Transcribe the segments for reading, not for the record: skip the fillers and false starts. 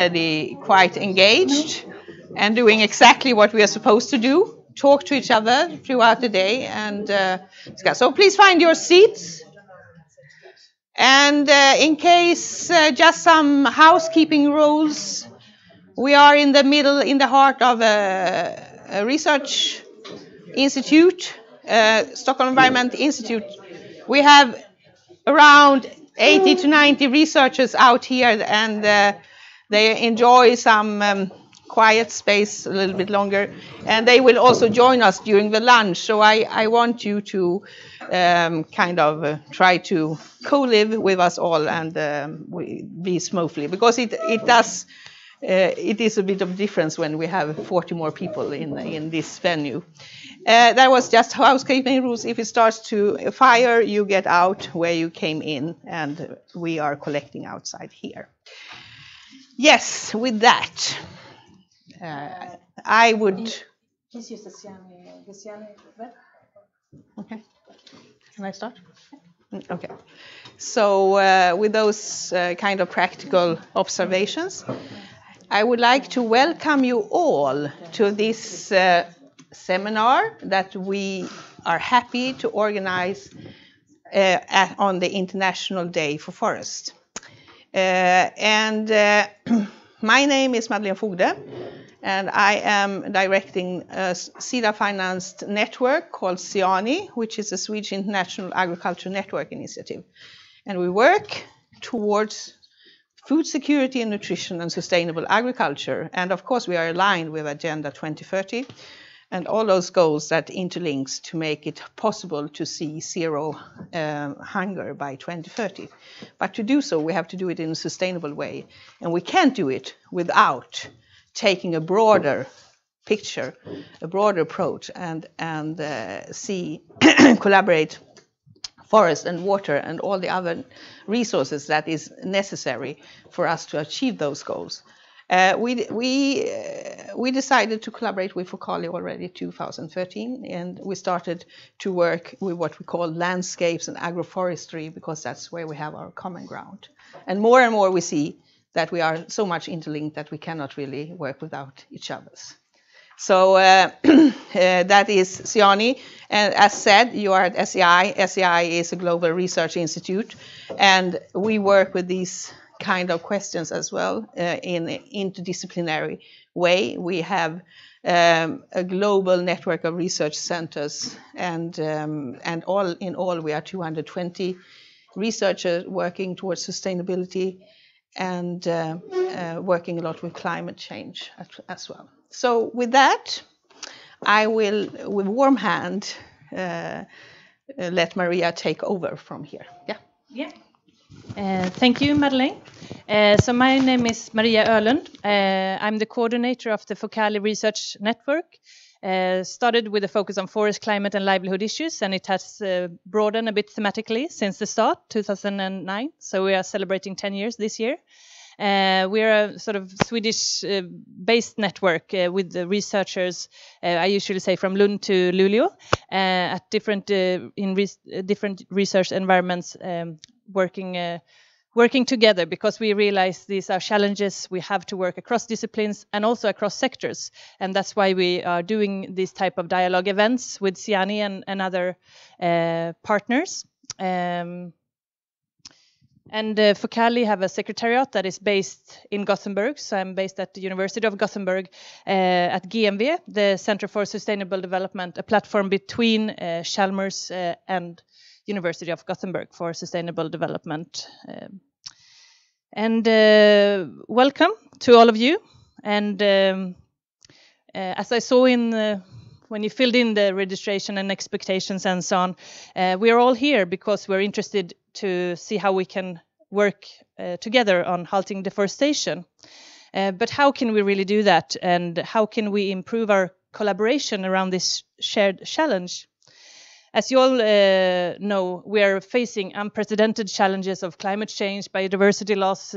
already quite engaged and doing exactly what we are supposed to do, talk to each other throughout the day and discuss. So please find your seats. And in case, just some housekeeping rules. We are in the middle, in the heart of a research institute, Stockholm Environment Institute. We have around 80 to 90 researchers out here, and they enjoy some quiet space a little bit longer, and they will also join us during the lunch. So I want you to kind of try to co-live with us all and be smoothly, because it is a bit of difference when we have 40 more people in this venue. That was just housekeeping rules. If it starts to fire, you get out where you came in, and we are collecting outside here. Yes, with that, I would. Please use the Ciani. Okay. Can I start? Okay. So with those kind of practical observations, I would like to welcome you all to this seminar that we are happy to organize on the International Day for Forest. My name is Madeleine Fogde, and I am directing a SIDA-financed network called CIANI, which is a Swedish International Agriculture Network Initiative. And we work towards food security and nutrition and sustainable agriculture. And of course, we are aligned with Agenda 2030 and all those goals that interlinks to make it possible to see zero hunger by 2030. But to do so, we have to do it in a sustainable way. And we can't do it without taking a broader picture, a broader approach, and collaborate forest and water and all the other resources that is necessary for us to achieve those goals. We decided to collaborate with Focali already in 2013, and we started to work with what we call landscapes and agroforestry, because that's where we have our common ground. And more we see that we are so much interlinked that we cannot really work without each other. So that is CIANI, and as said, you are at SEI. SEI is a global research institute, and we work with these kind of questions as well in an interdisciplinary way. We have a global network of research centers, and all in all we are 220 researchers working towards sustainability and working a lot with climate change as well. So with that, I will, with warm hand, let Maria take over from here. Yeah. Thank you, Madeleine. So my name is Maria Öhlund. I'm the coordinator of the Focali Research Network. Started with a focus on forest, climate and livelihood issues, and it has broadened a bit thematically since the start, 2009. So we are celebrating 10 years this year. We are a sort of Swedish-based network with the researchers, I usually say from Lund to Luleå, at different different research environments, working together, because we realize these are challenges. We have to work across disciplines and also across sectors, and that's why we are doing these type of dialogue events with CIANI and other partners. And Focali have a secretariat that is based in Gothenburg. So I'm based at the University of Gothenburg at GMV, the Center for Sustainable Development, a platform between Chalmers and University of Gothenburg for sustainable development. Welcome to all of you. And as I saw when you filled in the registration and expectations and so on, we are all here because we're interested to see how we can work together on halting deforestation. But how can we really do that? And how can we improve our collaboration around this shared challenge? As you all know, we are facing unprecedented challenges of climate change, biodiversity loss,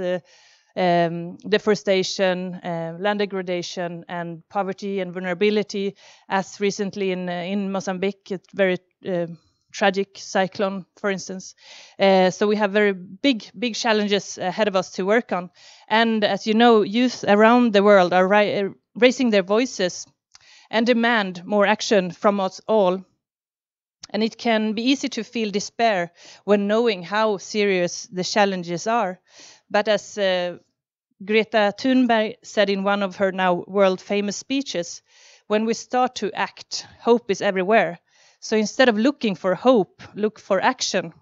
deforestation, land degradation, and poverty and vulnerability. As recently in Mozambique, it's very tragic cyclone, for instance. So we have very big challenges ahead of us to work on. And as you know, youth around the world are raising their voices and demand more action from us all. And it can be easy to feel despair when knowing how serious the challenges are. But as Greta Thunberg said in one of her now world famous speeches, when we start to act, hope is everywhere. So instead of looking for hope, look for action.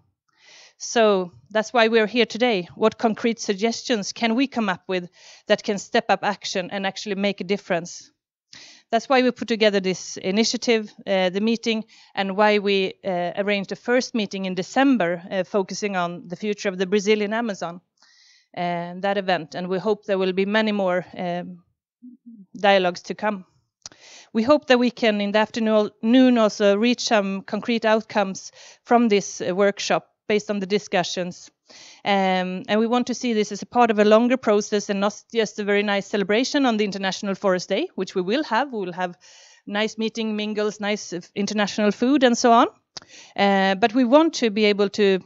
So that's why we're here today. What concrete suggestions can we come up with that can step up action and actually make a difference? That's why we put together this initiative, the meeting, and why we arranged the first meeting in December, focusing on the future of the Brazilian Amazon, that event. And we hope there will be many more dialogues to come. We hope that we can, in the afternoon, also reach some concrete outcomes from this workshop based on the discussions. And we want to see this as a part of a longer process and not just a very nice celebration on the International Forest Day, which we will have. We will have nice meeting, mingles, nice international food and so on. But we want to be able to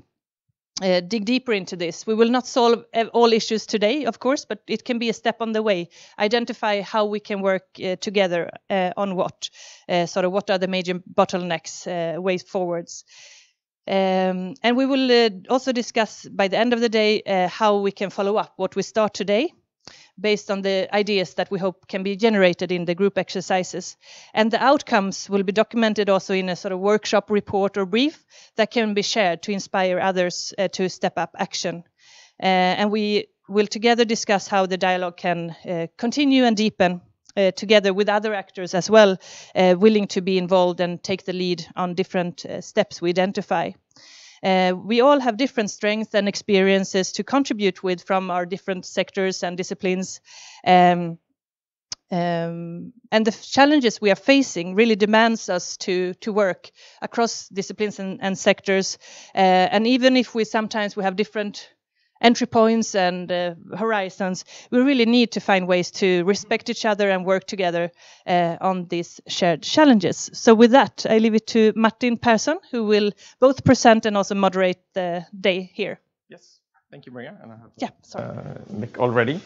dig deeper into this. We will not solve all issues today, of course, but it can be a step on the way. Identify how we can work together on what are the major bottlenecks, ways forwards. And we will also discuss by the end of the day how we can follow up what we start today based on the ideas that we hope can be generated in the group exercises. And the outcomes will be documented also in a sort of workshop report or brief that can be shared to inspire others to step up action. And we will together discuss how the dialogue can continue and deepen together with other actors as well, willing to be involved and take the lead on different steps we identify. We all have different strengths and experiences to contribute with from our different sectors and disciplines. And the challenges we are facing really demands us to work across disciplines and sectors. And even if we have different entry points and horizons, we really need to find ways to respect each other and work together on these shared challenges. So with that, I leave it to Martin Persson, who will both present and also moderate the day here. Yes, thank you, Maria. And I have Mick already.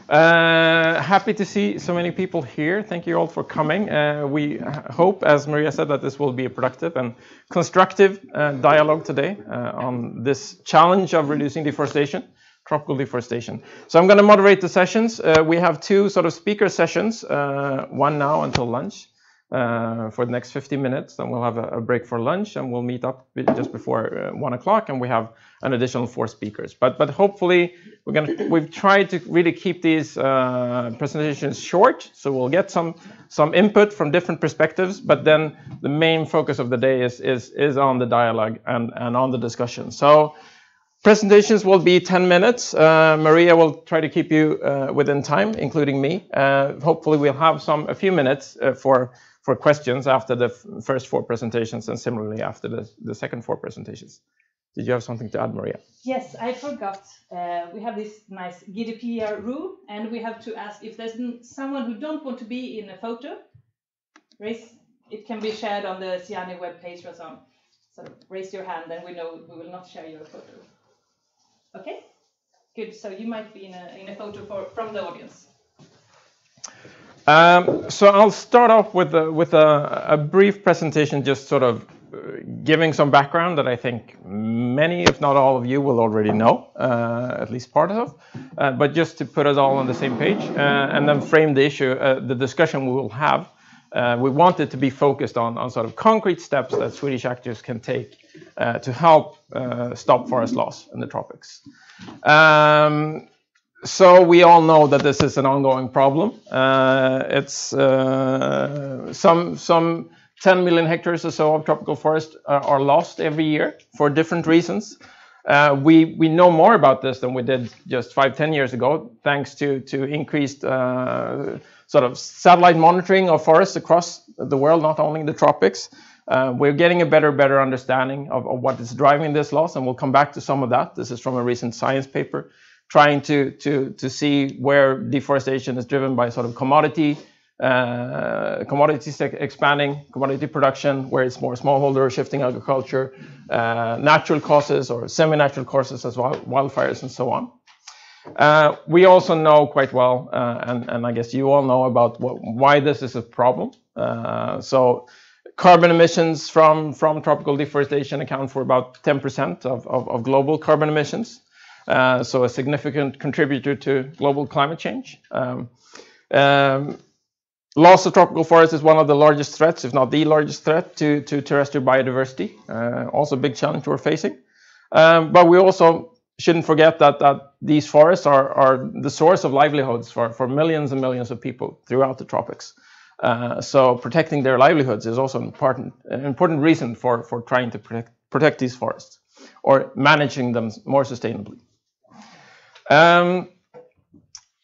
Happy to see so many people here. Thank you all for coming. We hope, as Maria said, that this will be a productive and constructive dialogue today on this challenge of reducing deforestation, tropical deforestation. So I'm going to moderate the sessions. We have two sort of speaker sessions, one now until lunch for the next 50 minutes. Then we'll have a break for lunch and we'll meet up just before 1 o'clock, and we have an additional 4 speakers. But hopefully we've tried to really keep these presentations short, so we'll get some input from different perspectives. But then the main focus of the day is on the dialogue and on the discussion. So presentations will be 10 minutes. Maria will try to keep you within time, including me. Hopefully we'll have a few minutes for questions after the first 4 presentations, and similarly after the second 4 presentations. Did you have something to add, Maria? Yes, I forgot. We have this nice GDPR rule, and we have to ask if there's someone who don't want to be in a photo. It can be shared on the Ciani webpage or so on. So raise your hand, and we know we will not share your photo. Okay, good. So you might be in a photo from the audience. So I'll start off with a brief presentation, just sort of giving some background that I think many, if not all of you, will already know, at least part of, but just to put us all on the same page and then frame the issue, the discussion we will have. We want it to be focused on sort of concrete steps that Swedish actors can take to help stop forest loss in the tropics. So we all know that this is an ongoing problem. It's some 10 million hectares or so of tropical forest are lost every year for different reasons. We know more about this than we did just 5-10 years ago, thanks to increased sort of satellite monitoring of forests across the world, not only in the tropics. We're getting a better understanding of what is driving this loss, and we'll come back to some of that. This is from a recent science paper, trying to see where deforestation is driven by sort of commodity commodities expanding, commodity production, where it's more smallholder, shifting agriculture, natural causes or semi-natural causes as well, wildfires and so on. We also know quite well, and I guess you all know about why this is a problem. So carbon emissions from tropical deforestation account for about 10% of global carbon emissions. So a significant contributor to global climate change. Loss of tropical forests is one of the largest threats, if not the largest threat, to terrestrial biodiversity. Also a big challenge we're facing. But we also shouldn't forget that these forests are the source of livelihoods for millions and millions of people throughout the tropics. So protecting their livelihoods is also an important reason for trying to protect these forests or managing them more sustainably.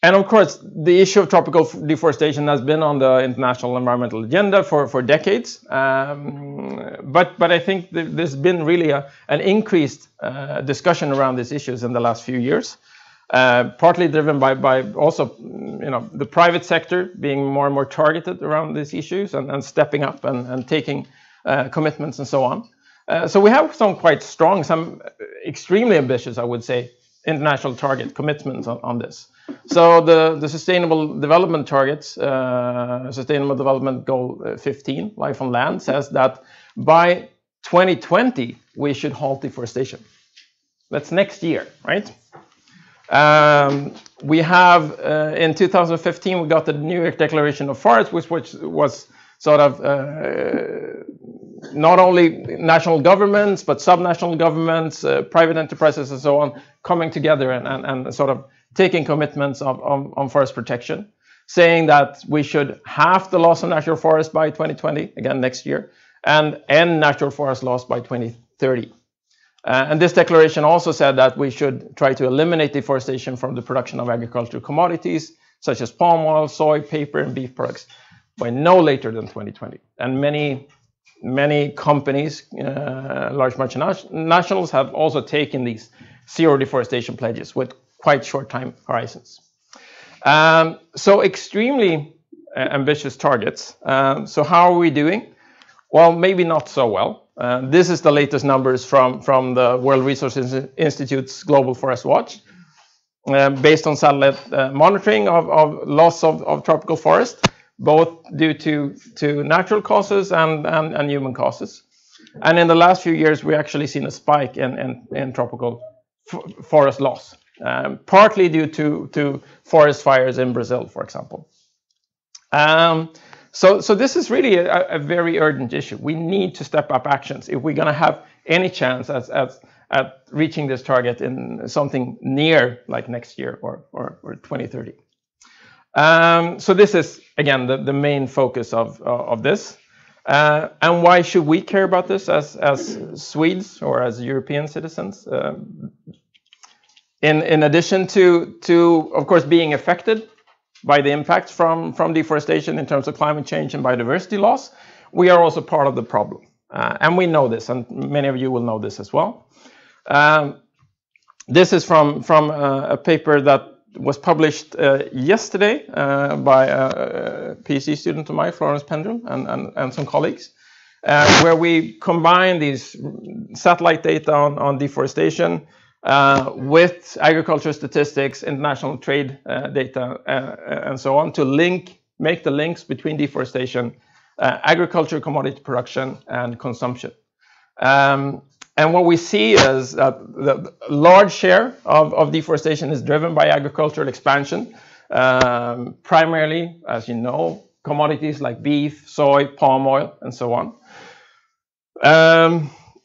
And of course, the issue of tropical deforestation has been on the international environmental agenda for decades. But I think there's been really an increased discussion around these issues in the last few years, partly driven by also the private sector being more and more targeted around these issues and stepping up and taking commitments and so on. So we have some quite strong, some extremely ambitious, I would say, international target commitments on this. So the Sustainable Development Targets, Sustainable Development Goal 15, Life on Land, says that by 2020 we should halt deforestation. That's next year, right? We have in 2015 we got the New York Declaration of Forests, which was sort of not only national governments but subnational governments, private enterprises, and so on coming together and sort of taking commitments on forest protection, saying that we should halve the loss of natural forest by 2020, again next year, and end natural forest loss by 2030. And this declaration also said that we should try to eliminate deforestation from the production of agricultural commodities, such as palm oil, soy, paper, and beef products, by no later than 2020. And many companies, large multinationals, have also taken these zero deforestation pledges with quite short time horizons. So extremely ambitious targets. So how are we doing? Well, maybe not so well. This is the latest numbers from the World Resources Institute's Global Forest Watch, based on satellite monitoring of loss of tropical forest, both due to natural causes and human causes. And in the last few years, we actually seen a spike in tropical forest loss. Partly due to forest fires in Brazil, for example. So this is really a very urgent issue. We need to step up actions if we're going to have any chance at reaching this target in something near like next year or 2030. So this is, again, the main focus of this. And why should we care about this as Swedes or as European citizens? In addition to, of course, being affected by the impacts from deforestation in terms of climate change and biodiversity loss, we are also part of the problem. And we know this, and many of you will know this as well. This is from a paper that was published yesterday by a PhD student of mine, Florence Pendrell, and some colleagues, where we combine these satellite data on deforestation with agriculture statistics, international trade data, and so on, to make the links between deforestation, agriculture, commodity production, and consumption. And what we see is that the large share of deforestation is driven by agricultural expansion, primarily, as you know, commodities like beef, soy, palm oil, and so on.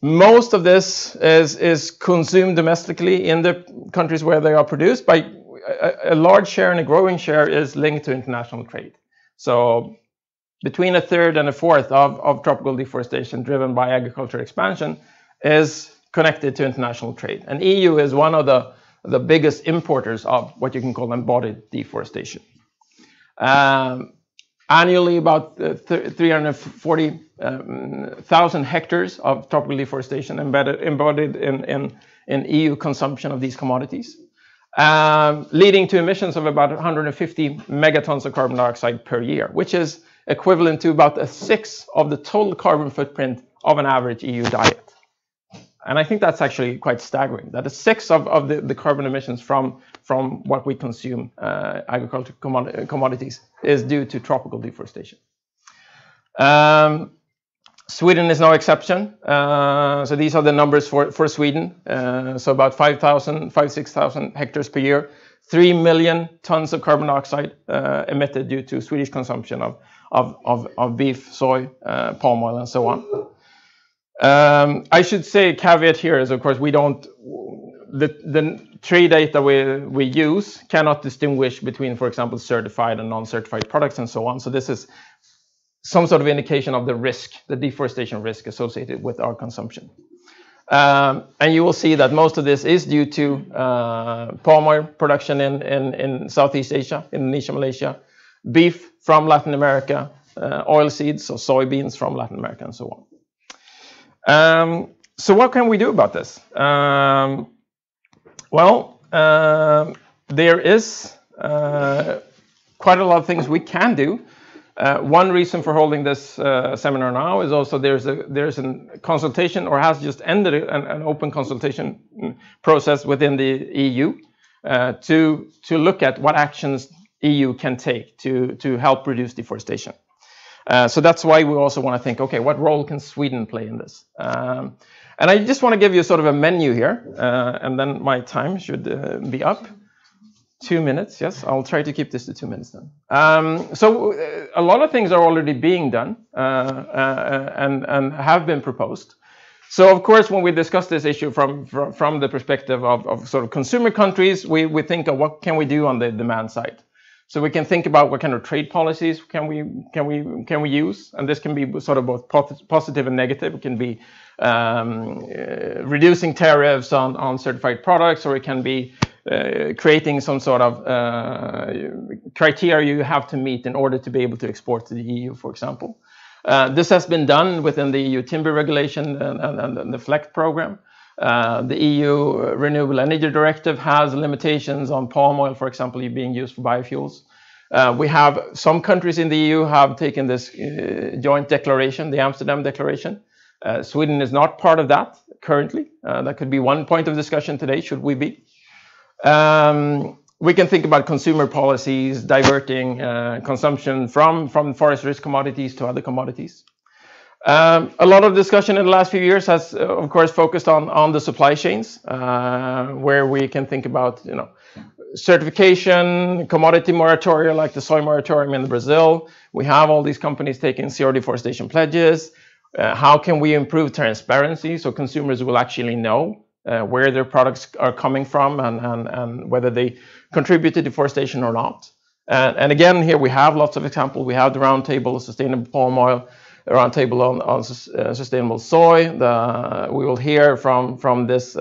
Most of this is consumed domestically in the countries where they are produced, but a large share and a growing share is linked to international trade. So between a third and a fourth of tropical deforestation driven by agricultural expansion is connected to international trade. And EU is one of the biggest importers of what you can call embodied deforestation. Annually, about 340,000 hectares of tropical deforestation embodied in EU consumption of these commodities. leading to emissions of about 150 megatons of carbon dioxide per year, which is equivalent to about a sixth of the total carbon footprint of an average EU diet. And I think that's actually quite staggering, that a sixth of the carbon emissions from what we consume, agricultural commodities, is due to tropical deforestation. Sweden is no exception. So these are the numbers for Sweden. So about 6,000 hectares per year, 3 million tons of carbon dioxide emitted due to Swedish consumption of beef, soy, palm oil, and so on. I should say a caveat here is, of course, we don't, the trade data we use cannot distinguish between, for example, certified and non-certified products and so on. So this is some sort of indication of the risk, the deforestation risk associated with our consumption. And you will see that most of this is due to palm oil production in Southeast Asia, Indonesia, Malaysia, beef from Latin America, oil seeds, so soybeans from Latin America, and so on. So what can we do about this? There is quite a lot of things we can do. One reason for holding this seminar now is also there's a consultation, or has just ended an open consultation process within the EU to look at what actions EU can take to help reduce deforestation. So that's why we also want to think, okay, what role can Sweden play in this? And I just want to give you sort of a menu here, and then my time should be up. 2 minutes, yes, I'll try to keep this to 2 minutes then. So a lot of things are already being done and have been proposed. So of course, when we discuss this issue from the perspective of sort of consumer countries, we think of what can we do on the demand side. So we can think about what kind of trade policies can we use, and this can be sort of both positive and negative. It can be reducing tariffs on certified products, or it can be creating some sort of criteria you have to meet in order to be able to export to the EU, for example. This has been done within the EU timber regulation and the FLECT program. The EU Renewable Energy Directive has limitations on palm oil, for example, being used for biofuels. We have some countries in the EU have taken this joint declaration, the Amsterdam Declaration. Sweden is not part of that currently. That could be one point of discussion today, should we be. We can think about consumer policies, diverting consumption from forest risk commodities to other commodities. A lot of discussion in the last few years has, of course, focused on the supply chains, where we can think about, certification, commodity moratoria like the soy moratorium in Brazil. We have all these companies taking zero deforestation pledges. How can we improve transparency so consumers will actually know where their products are coming from and whether they contribute to deforestation or not? And again, here we have lots of examples. We have the roundtable sustainable palm oil, the roundtable on sustainable soy. We will hear from this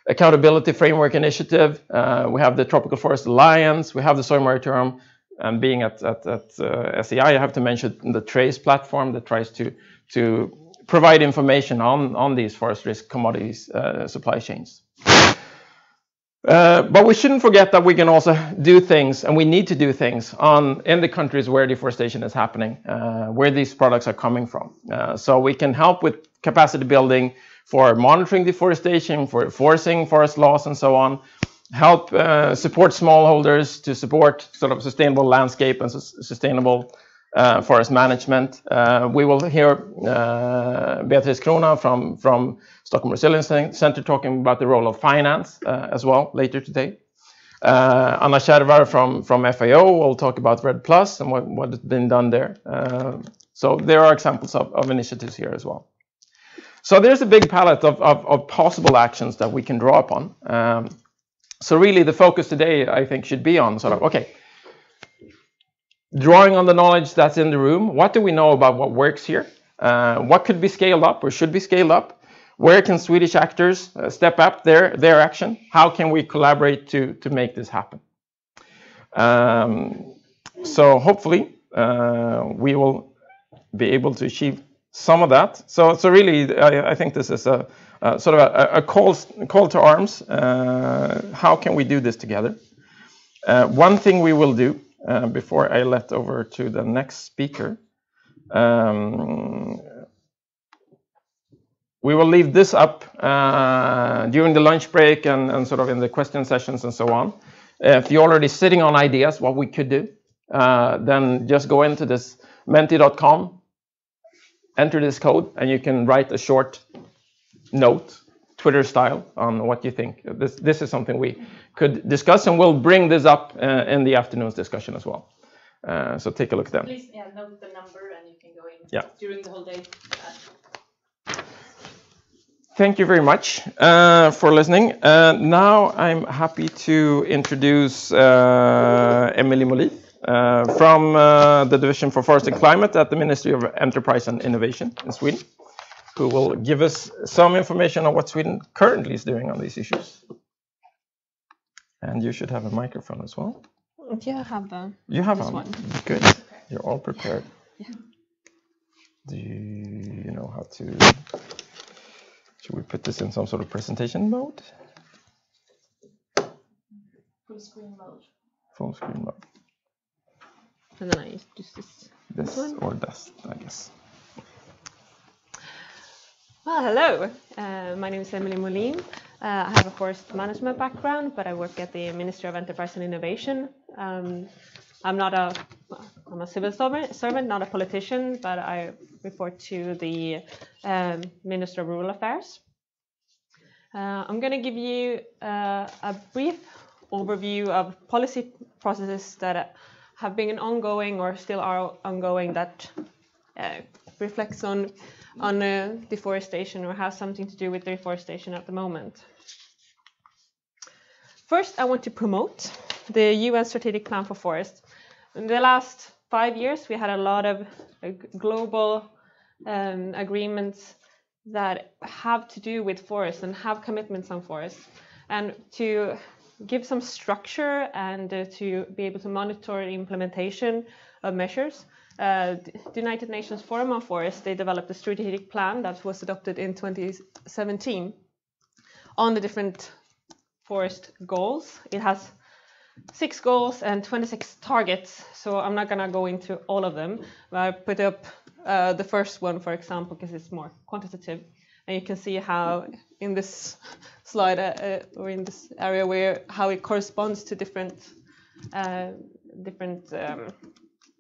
accountability framework initiative. We have the Tropical Forest Alliance. We have the soy moratorium. And being at SEI, I have to mention the TRACE platform that tries to provide information on these forest risk commodities supply chains. But we shouldn't forget that we can also do things, and we need to do things in the countries where deforestation is happening, where these products are coming from. So we can help with capacity building for monitoring deforestation, for enforcing forest laws and so on, help support smallholders to support sort of sustainable landscape and sustainable forest management. We will hear Beatrice Krona from Stockholm Resilience Center talking about the role of finance as well later today. Anna Kärvar from FAO will talk about RED Plus and what has been done there. So there are examples of initiatives here as well. So there's a big palette of possible actions that we can draw upon. So really the focus today, I think, should be on sort of, okay, drawing on the knowledge that's in the room, what do we know about what works here? What could be scaled up or should be scaled up? Where can Swedish actors step up their action? How can we collaborate to make this happen? So hopefully we will be able to achieve some of that. So really, I think this is a sort of a call to arms. How can we do this together? One thing we will do before I let over to the next speaker, we will leave this up during the lunch break and sort of in the question sessions and so on. If you're already sitting on ideas what we could do, then just go into this menti.com, enter this code, and you can write a short note, Twitter style, on what you think. This is something we could discuss, and we'll bring this up in the afternoon's discussion as well. So take a look then. Please note the number, and you can go in during the whole day. Thank you very much for listening. Now I'm happy to introduce Emily Molin from the Division for Forest and Climate at the Ministry of Enterprise and Innovation in Sweden, who will give us some information on what Sweden currently is doing on these issues. And you should have a microphone as well. Yeah, I have them. You have one. Good. You're all prepared. Yeah. Do you know how to... Should we put this in some sort of presentation mode? Full screen mode. Full screen mode. And then I use this. This or this, I guess. Well, hello. My name is Emily Molin. I have a forest management background, but I work at the Ministry of Enterprise and Innovation. I'm a civil servant, not a politician, but I report to the Minister of Rural Affairs. I'm going to give you a brief overview of policy processes that have been ongoing or still are ongoing that reflects on deforestation or has something to do with deforestation at the moment. First, I want to promote the UN Strategic Plan for Forests. In the last 5 years, we had a lot of global agreements that have to do with forests and have commitments on forests. And to give some structure and to be able to monitor the implementation of measures, the United Nations Forum on Forests, they developed a strategic plan that was adopted in 2017 on the different forest goals. It has 6 goals and 26 targets, so I'm not going to go into all of them. I put up the first one, for example, because it's more quantitative. And you can see how in this slide or in this area how it corresponds to different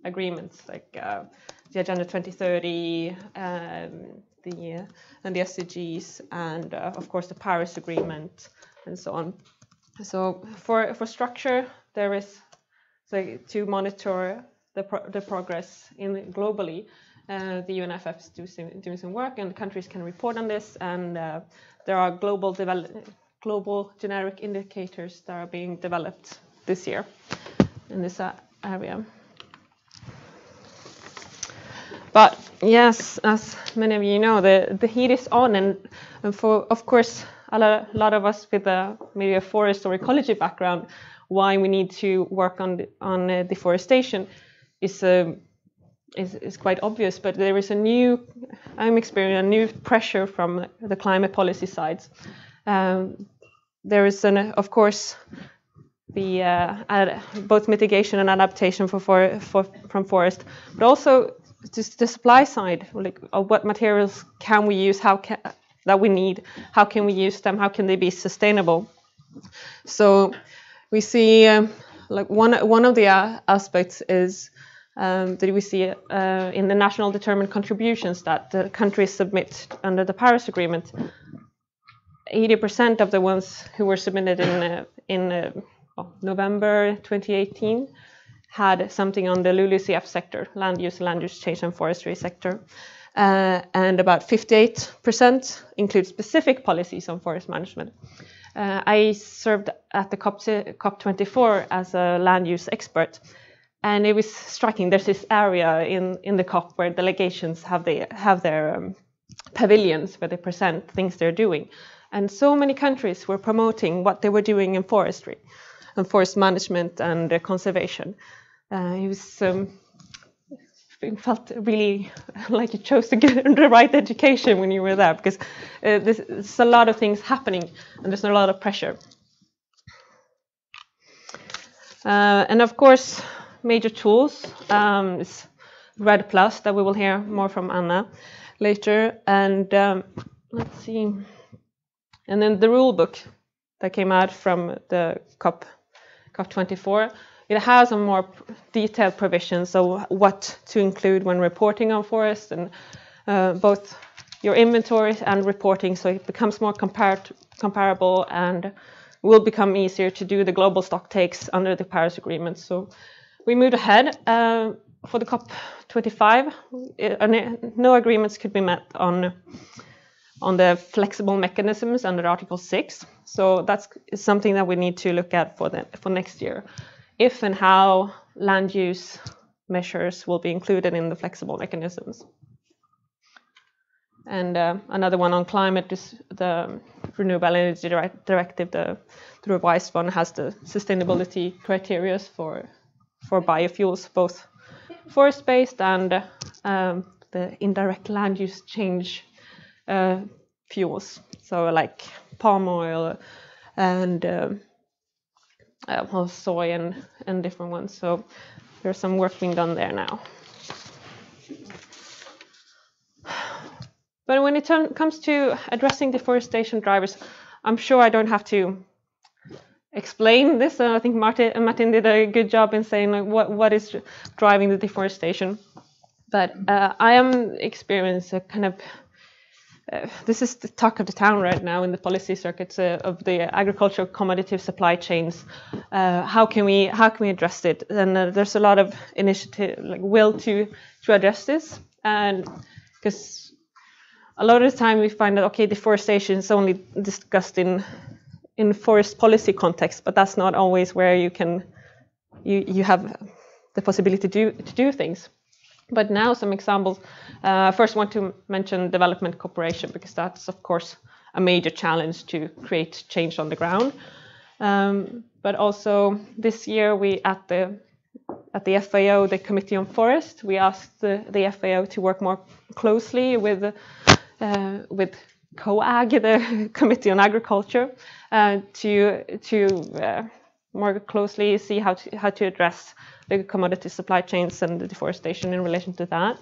agreements, like the Agenda 2030, and the SDGs, and of course the Paris Agreement, and so on. So for structure, there is to monitor the progress globally. The UNFF is doing some work, and countries can report on this. And there are global generic indicators that are being developed this year in this area. But yes, as many of you know, the heat is on, and for of course a lot of us with maybe a forest or ecology background, why we need to work on deforestation is quite obvious. But there is I'm experiencing a new pressure from the climate policy sides. There is of course the both mitigation and adaptation from forest, but also just the supply side, like what materials can we use, that we need, how can we use them, how can they be sustainable. So we see like one of the aspects is that we see in the national determined contributions that the countries submit under the Paris Agreement. 80% of the ones who were submitted in November 2018 had something on the LULUCF sector, land use, change and forestry sector. And about 58% include specific policies on forest management. I served at the COP24 as a land use expert, and it was striking. There's this area in the COP where delegations have their pavilions where they present things they're doing. And so many countries were promoting what they were doing in forestry and forest management and conservation. It was felt really like you chose to get the right education when you were there, because there's a lot of things happening and there's a lot of pressure. And of course, major tools is RED Plus, that we will hear more from Anna later. And let's see. And then the rule book that came out from the COP24. It has a more detailed provisions of what to include when reporting on forests, and both your inventories and reporting, so it becomes more comparable and will become easier to do the global stock takes under the Paris Agreement. So we moved ahead. For the COP25, no agreements could be met on the flexible mechanisms under Article 6. So that's something that we need to look at for next year. If and how land use measures will be included in the flexible mechanisms. And another one on climate is the Renewable Energy Directive. The revised one has the sustainability criteria for biofuels, both forest-based and the indirect land use change fuels. So like palm oil and soy and different ones. So there's some work being done there now. But when it comes to addressing deforestation drivers, I'm sure I don't have to explain this. I think Martin did a good job in saying like what is driving the deforestation. But I am experiencing a kind of this is the talk of the town right now in the policy circuits of the agricultural commodity supply chains. How can we address it? And there's a lot of initiative, like will to address this, and because a lot of the time we find that okay, deforestation is only discussed in forest policy context, but that's not always where you have the possibility to do things. But now some examples. I first want to mention development cooperation, because that's of course a major challenge to create change on the ground. But also this year we at the FAO, the Committee on Forest, we asked the FAO to work more closely with COAG, the Committee on Agriculture, to more closely see how to address the commodity supply chains and the deforestation in relation to that.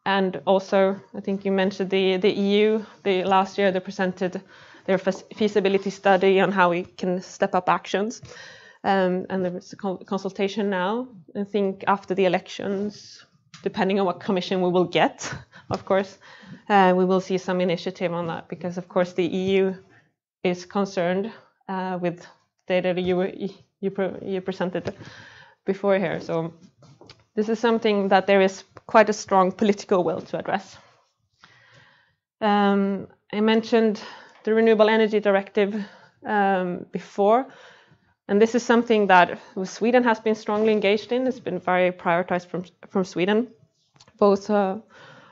And also, I think you mentioned the EU. Last year they presented their feasibility study on how we can step up actions. And there is a consultation now. I think after the elections, depending on what commission we will get, of course, we will see some initiative on that, because of course the EU is concerned with data you presented before here. So this is something that there is quite a strong political will to address. I mentioned the Renewable Energy Directive before, and this is something that Sweden has been strongly engaged in. It's been very prioritized from Sweden, both the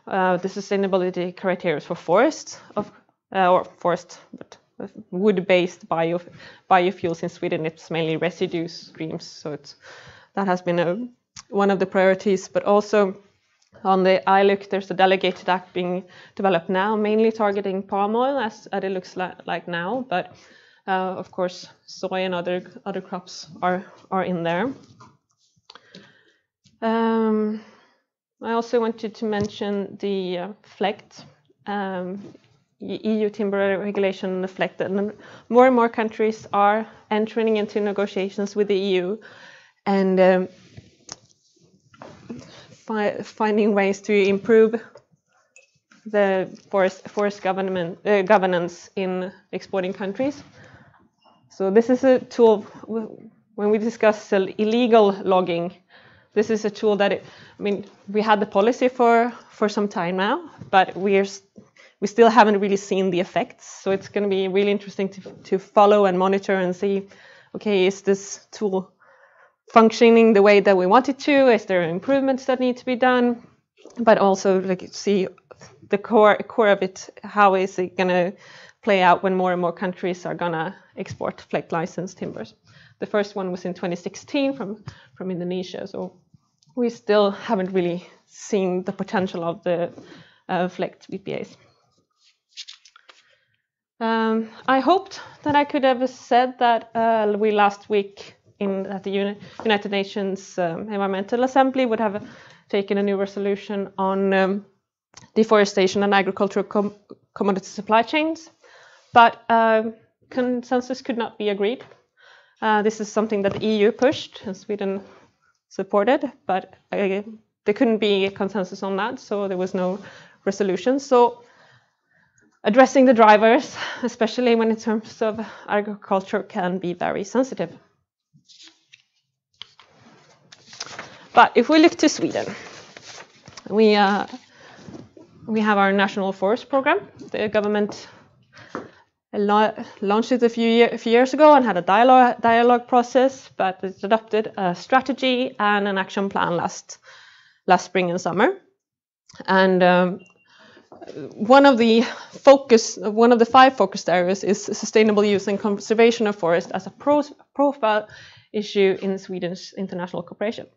sustainability criteria for forests, but wood-based biofuels in Sweden. It's mainly residue streams, so that has been one of the priorities. But also on the ILUC, there's a delegated act being developed now, mainly targeting palm oil, as it looks like now. But of course, soy and other crops are in there. I also wanted to mention the FLEGT, EU timber regulation and the FLEGT. And more and more countries are entering into negotiations with the EU and finding ways to improve the forest governance in exporting countries. So this is a tool, when we discuss illegal logging, this is a tool that, we had the policy for some time now, but we still haven't really seen the effects. So it's going to be really interesting to follow and monitor and see, okay, is this tool functioning the way that we want it to? Is there improvements that need to be done? But also see the core of it, how is it going to play out when more and more countries are going to export FLEGT licensed timbers. The first one was in 2016 from Indonesia. So we still haven't really seen the potential of the FLEGT VPAs. I hoped that I could have said that we last week at the United Nations Environmental Assembly would have taken a new resolution on deforestation and agricultural commodity supply chains, but consensus could not be agreed. This is something that the EU pushed and Sweden supported, but there couldn't be a consensus on that, so there was no resolution. So addressing the drivers, especially when in terms of agriculture, can be very sensitive. But if we look to Sweden, we have our national forest program. The government launched it a few years ago and had a dialogue process, but it adopted a strategy and an action plan last spring and summer. And one of the 5 focused areas is sustainable use and conservation of forest as a profile issue in Sweden's international cooperation.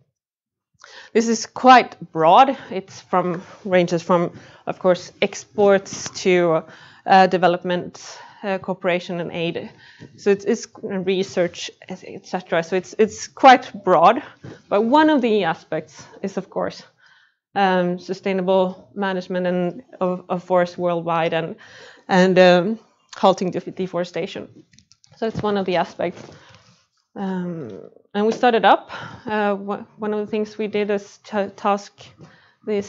This is quite broad. Ranges from, of course, exports to development, cooperation and aid. So it's research, etc. So it's quite broad. But one of the aspects is, of course, sustainable management of forests worldwide and halting deforestation. So it's one of the aspects. And we started up. One of the things we did is to task the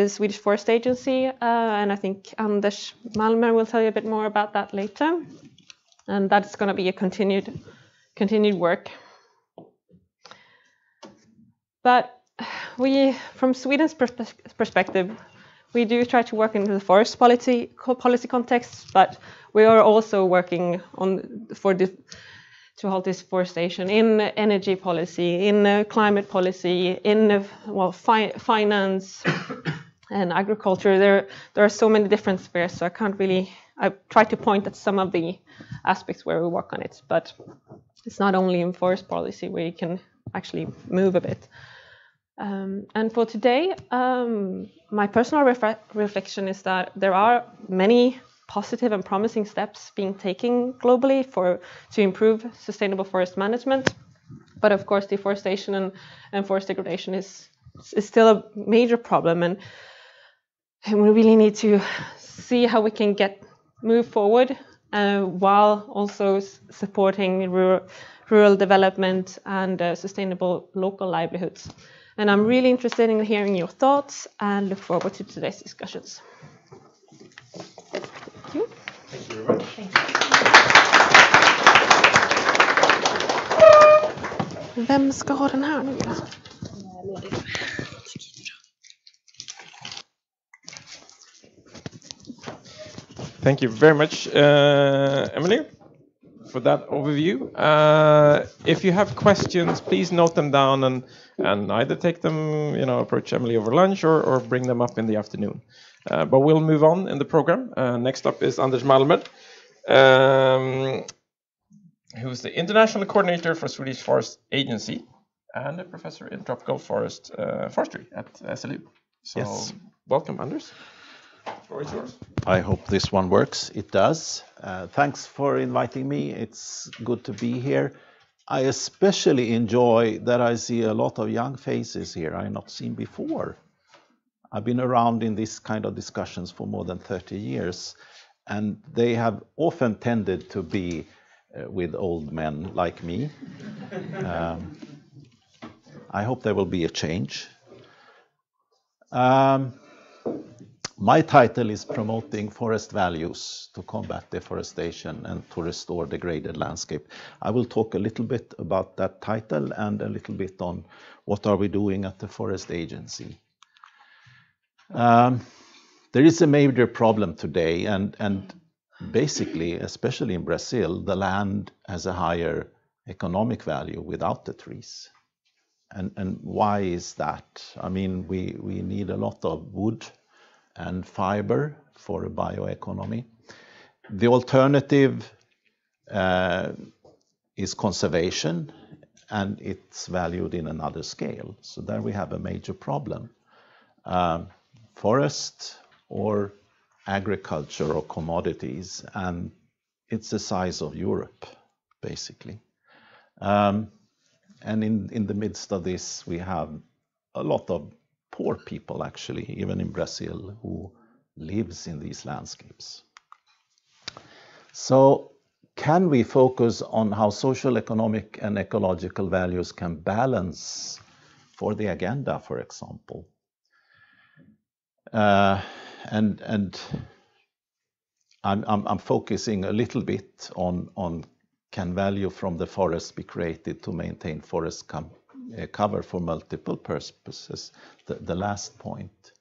Swedish Forest Agency, and I think Anders Malmer will tell you a bit more about that later. And that's going to be a continued work. But from Sweden's perspective, we do try to work in the forest policy context, but we are also working to halt deforestation in energy policy, in climate policy, in finance and agriculture. There are so many different spheres, so I try to point at some of the aspects where we work on it, but it's not only in forest policy where you can actually move a bit. And for today, my personal reflection is that there are many positive and promising steps being taken globally to improve sustainable forest management. But of course, deforestation and forest degradation is still a major problem, and we really need to see how we can move forward while also supporting rural development and sustainable local livelihoods. And I'm really interested in hearing your thoughts and look forward to today's discussions. Thank you. Thank you very much. Thank you. Vem ska ha den här nu då? Thank you very much, Emily, for that overview. If you have questions, please note them down and either take them, approach Emily over lunch or bring them up in the afternoon. But we'll move on in the program. Next up is Anders Malmer, who's the International Coordinator for Swedish Forest Agency and a professor in tropical forestry at SLU. So yes. Welcome, Anders. The floor is yours. I hope this one works. It does. Thanks for inviting me. It's good to be here. I especially enjoy that I see a lot of young faces here I've not seen before. I've been around in this kind of discussions for more than 30 years, and they have often tended to be with old men like me. I hope there will be a change. My title is Promoting Forest Values to Combat Deforestation and to Restore Degraded Landscape. I will talk a little bit about that title and a little bit on what are we doing at the Forest Agency. There is a major problem today, and basically, especially in Brazil, the land has a higher economic value without the trees. And why is that? I mean, we need a lot of wood and fiber for a bioeconomy. The alternative is conservation, and it's valued in another scale. So there we have a major problem. Forest or agriculture or commodities, and it's the size of Europe, basically. And in the midst of this, we have a lot of poor people, actually, even in Brazil, who lives in these landscapes. So can we focus on how social, economic, and ecological values can balance for the agenda, for example? And I'm focusing a little bit on can value from the forest be created to maintain forest cover for multiple purposes, the last point.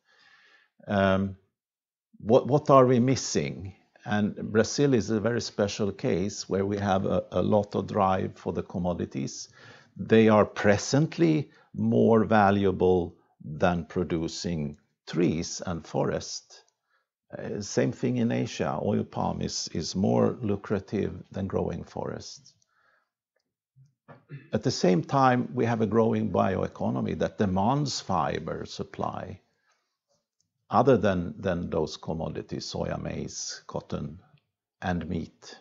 What are we missing? And Brazil is a very special case where we have a lot of drive for the commodities. They are presently more valuable than producing trees and forest. Same thing in Asia. Oil palm is more lucrative than growing forests. At the same time, we have a growing bioeconomy that demands fiber supply other than those commodities, soya, maize, cotton, and meat.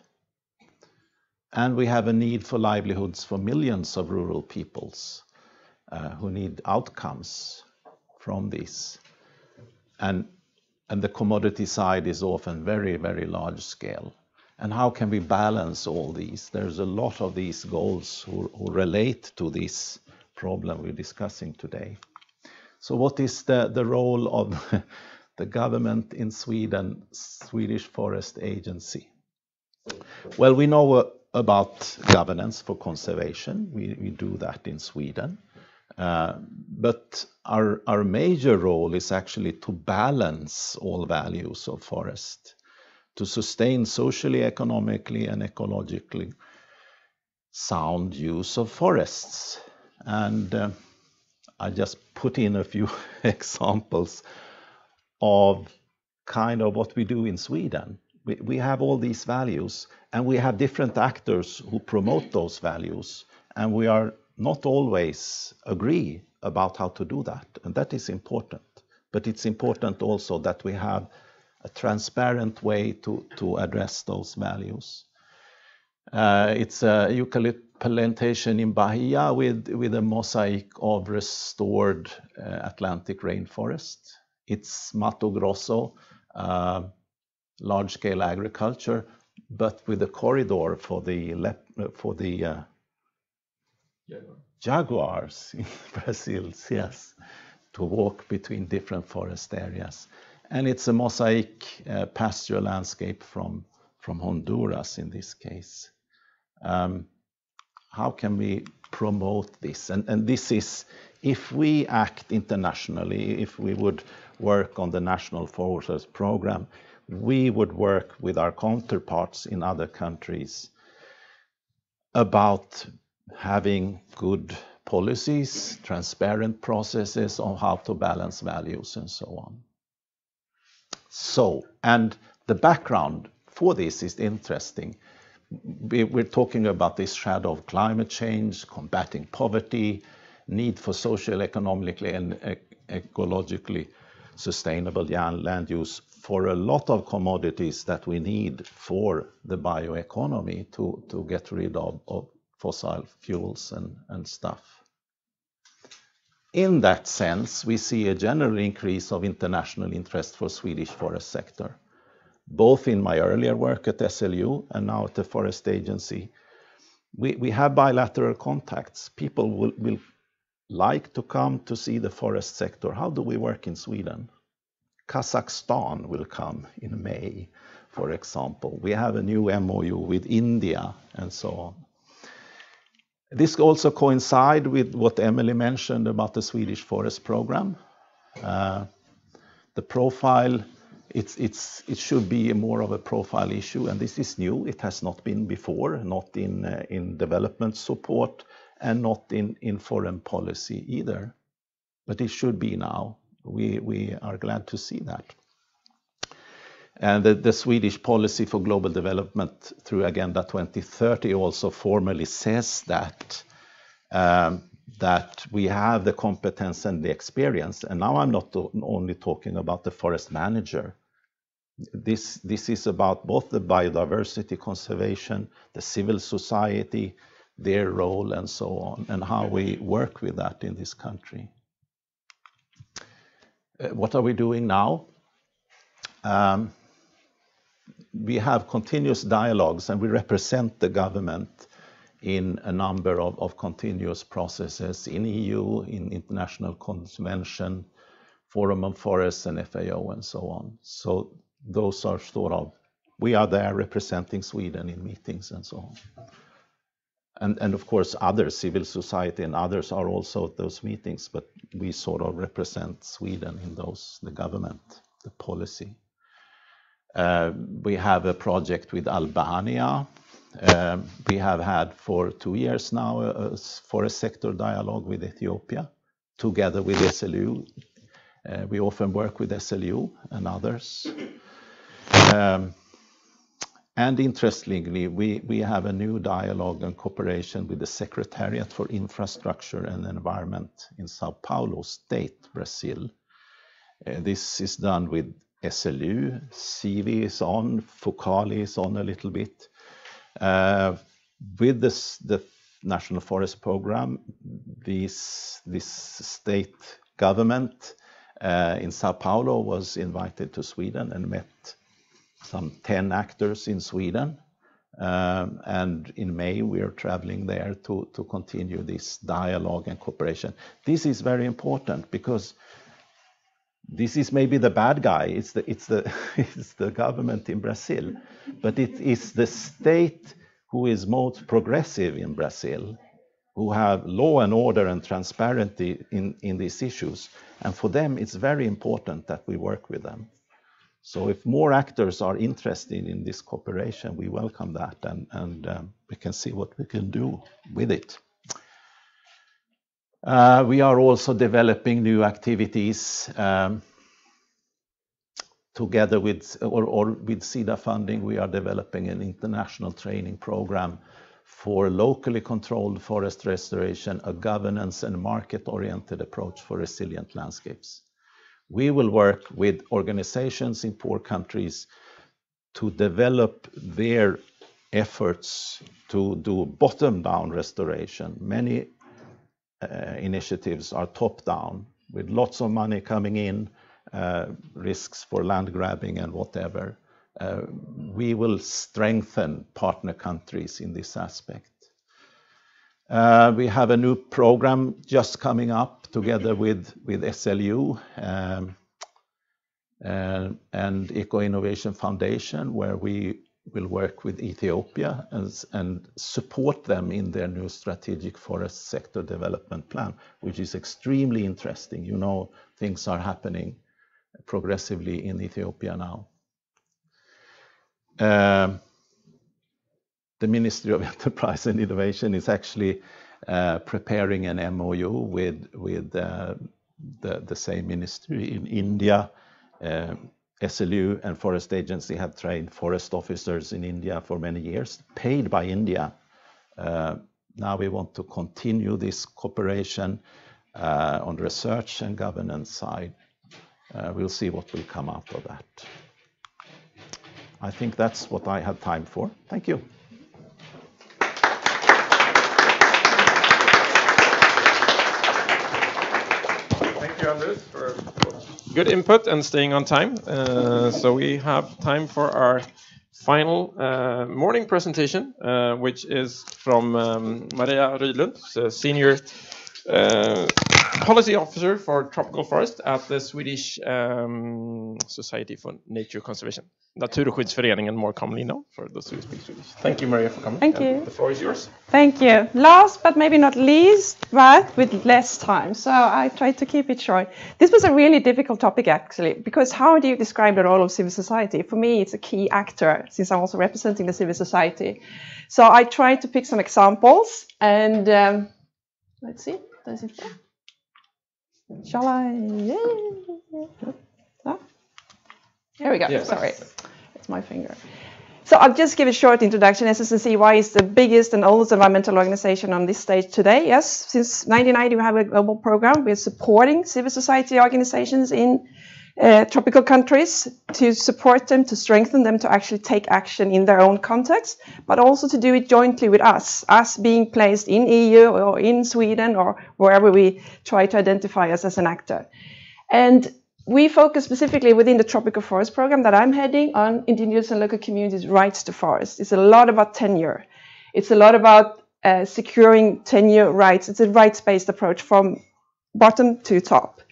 And we have a need for livelihoods for millions of rural peoples who need outcomes from this. And the commodity side is often very, very large scale. And how can we balance all these? There's a lot of these goals who relate to this problem we're discussing today. So what is the role of the government in Sweden, Swedish Forest Agency? Well, we know about governance for conservation. We do that in Sweden. But our major role is actually to balance all values of forest, to sustain socially, economically, and ecologically sound use of forests. And I just put in a few examples of kind of what we do in Sweden. We have all these values, and we have different actors who promote those values, and we are not always agree about how to do that, and that is important. But it's important also that we have a transparent way to address those values. It's a eucalypt plantation in Bahia with a mosaic of restored Atlantic rainforest. It's Mato Grosso, large-scale agriculture, but with a corridor for the jaguars in Brazil, yes, to walk between different forest areas. And it's a mosaic pasture landscape from Honduras in this case. How can we promote this? And this is, if we act internationally, if we would work on the National Forest Program, we would work with our counterparts in other countries about having good policies, transparent processes on how to balance values and so on. So, and the background for this is interesting. We're talking about this shadow of climate change, combating poverty, need for social, economically, and ecologically sustainable land use for a lot of commodities that we need for the bioeconomy to get rid of fossil fuels and stuff. In that sense, we see a general increase of international interest for Swedish forest sector, both in my earlier work at SLU and now at the Forest Agency. We have bilateral contacts. People will like to come to see the forest sector. How do we work in Sweden? Kazakhstan will come in May, for example. We have a new MOU with India and so on. This also coincides with what Emily mentioned about the Swedish Forest Program. The profile, it should be more of a profile issue, and this is new. It has not been before, not in development support and not in foreign policy either. But it should be now. We are glad to see that. And the Swedish policy for global development through Agenda 2030 also formally says that that we have the competence and the experience. And now I'm not only talking about the forest manager. This is about both the biodiversity conservation, the civil society, their role and so on, and how we work with that in this country. What are we doing now? We have continuous dialogues, and we represent the government in a number of continuous processes in EU, in international convention, Forum on Forests and FAO and so on. So those are sort of, we are there representing Sweden in meetings and so on. And of course other civil society and others are also at those meetings, but we sort of represent Sweden in those, the government, the policy. We have a project with Albania. We have had for 2 years now a forest sector dialogue with Ethiopia, together with SLU. We often work with SLU and others. And interestingly, we have a new dialogue and cooperation with the Secretariat for Infrastructure and Environment in Sao Paulo State, Brazil. This is done with SLU, CV is on, Focali is on a little bit. With the National Forest Program, this state government in Sao Paulo was invited to Sweden and met some 10 actors in Sweden. And in May, we are traveling there to continue this dialogue and cooperation. This is very important because this is maybe the bad guy. It's the government in Brazil, but it is the state who is most progressive in Brazil, who have law and order and transparency in these issues. And for them, it's very important that we work with them. So if more actors are interested in this cooperation, we welcome that, and we can see what we can do with it. We are also developing new activities together with, or with SIDA funding. We are developing an international training program for locally controlled forest restoration, a governance and market-oriented approach for resilient landscapes. We will work with organizations in poor countries to develop their efforts to do bottom-down restoration. Many initiatives are top-down, with lots of money coming in, risks for land grabbing and whatever. We will strengthen partner countries in this aspect. We have a new program just coming up together with SLU and Eco Innovation Foundation, where we will work with Ethiopia and support them in their new strategic forest sector development plan, which is extremely interesting. You know, things are happening progressively in Ethiopia now. The Ministry of Enterprise and Innovation is actually preparing an MOU with the same ministry in India. SLU and Forest Agency have trained forest officers in India for many years, paid by India. Now we want to continue this cooperation on research and governance side. We'll see what will come out of that. I think that's what I have time for. Thank you. Thank you, Anders, for good input and staying on time. So we have time for our final morning presentation, which is from Maria Rydlund, Senior Policy Officer for Tropical Forest at the Swedish Society for Nature Conservation. Naturskyddsföreningen, more commonly known for those who speak Swedish. Thank you, Maria, for coming. Thank you. The floor is yours. Thank you. Last but maybe not least, but with less time. So I tried to keep it short. This was a really difficult topic, actually, because how do you describe the role of civil society? For me, it's a key actor, since I'm also representing the civil society. So I tried to pick some examples, and let's see. Does it work? Shall I? Yeah. Here we go. Yes. Sorry, it's my finger. So I'll just give a short introduction. SSNCY is the biggest and oldest environmental organization on this stage today. Yes, since 1990 we have a global program. We're supporting civil society organizations in tropical countries to support them, to strengthen them, to actually take action in their own context, but also to do it jointly with us being placed in EU or in Sweden or wherever we try to identify us as an actor. And we focus specifically within the Tropical Forest Program that I'm heading on indigenous and local communities' rights to forest. It's a lot about tenure. It's a lot about securing tenure rights. It's a rights-based approach from bottom to top.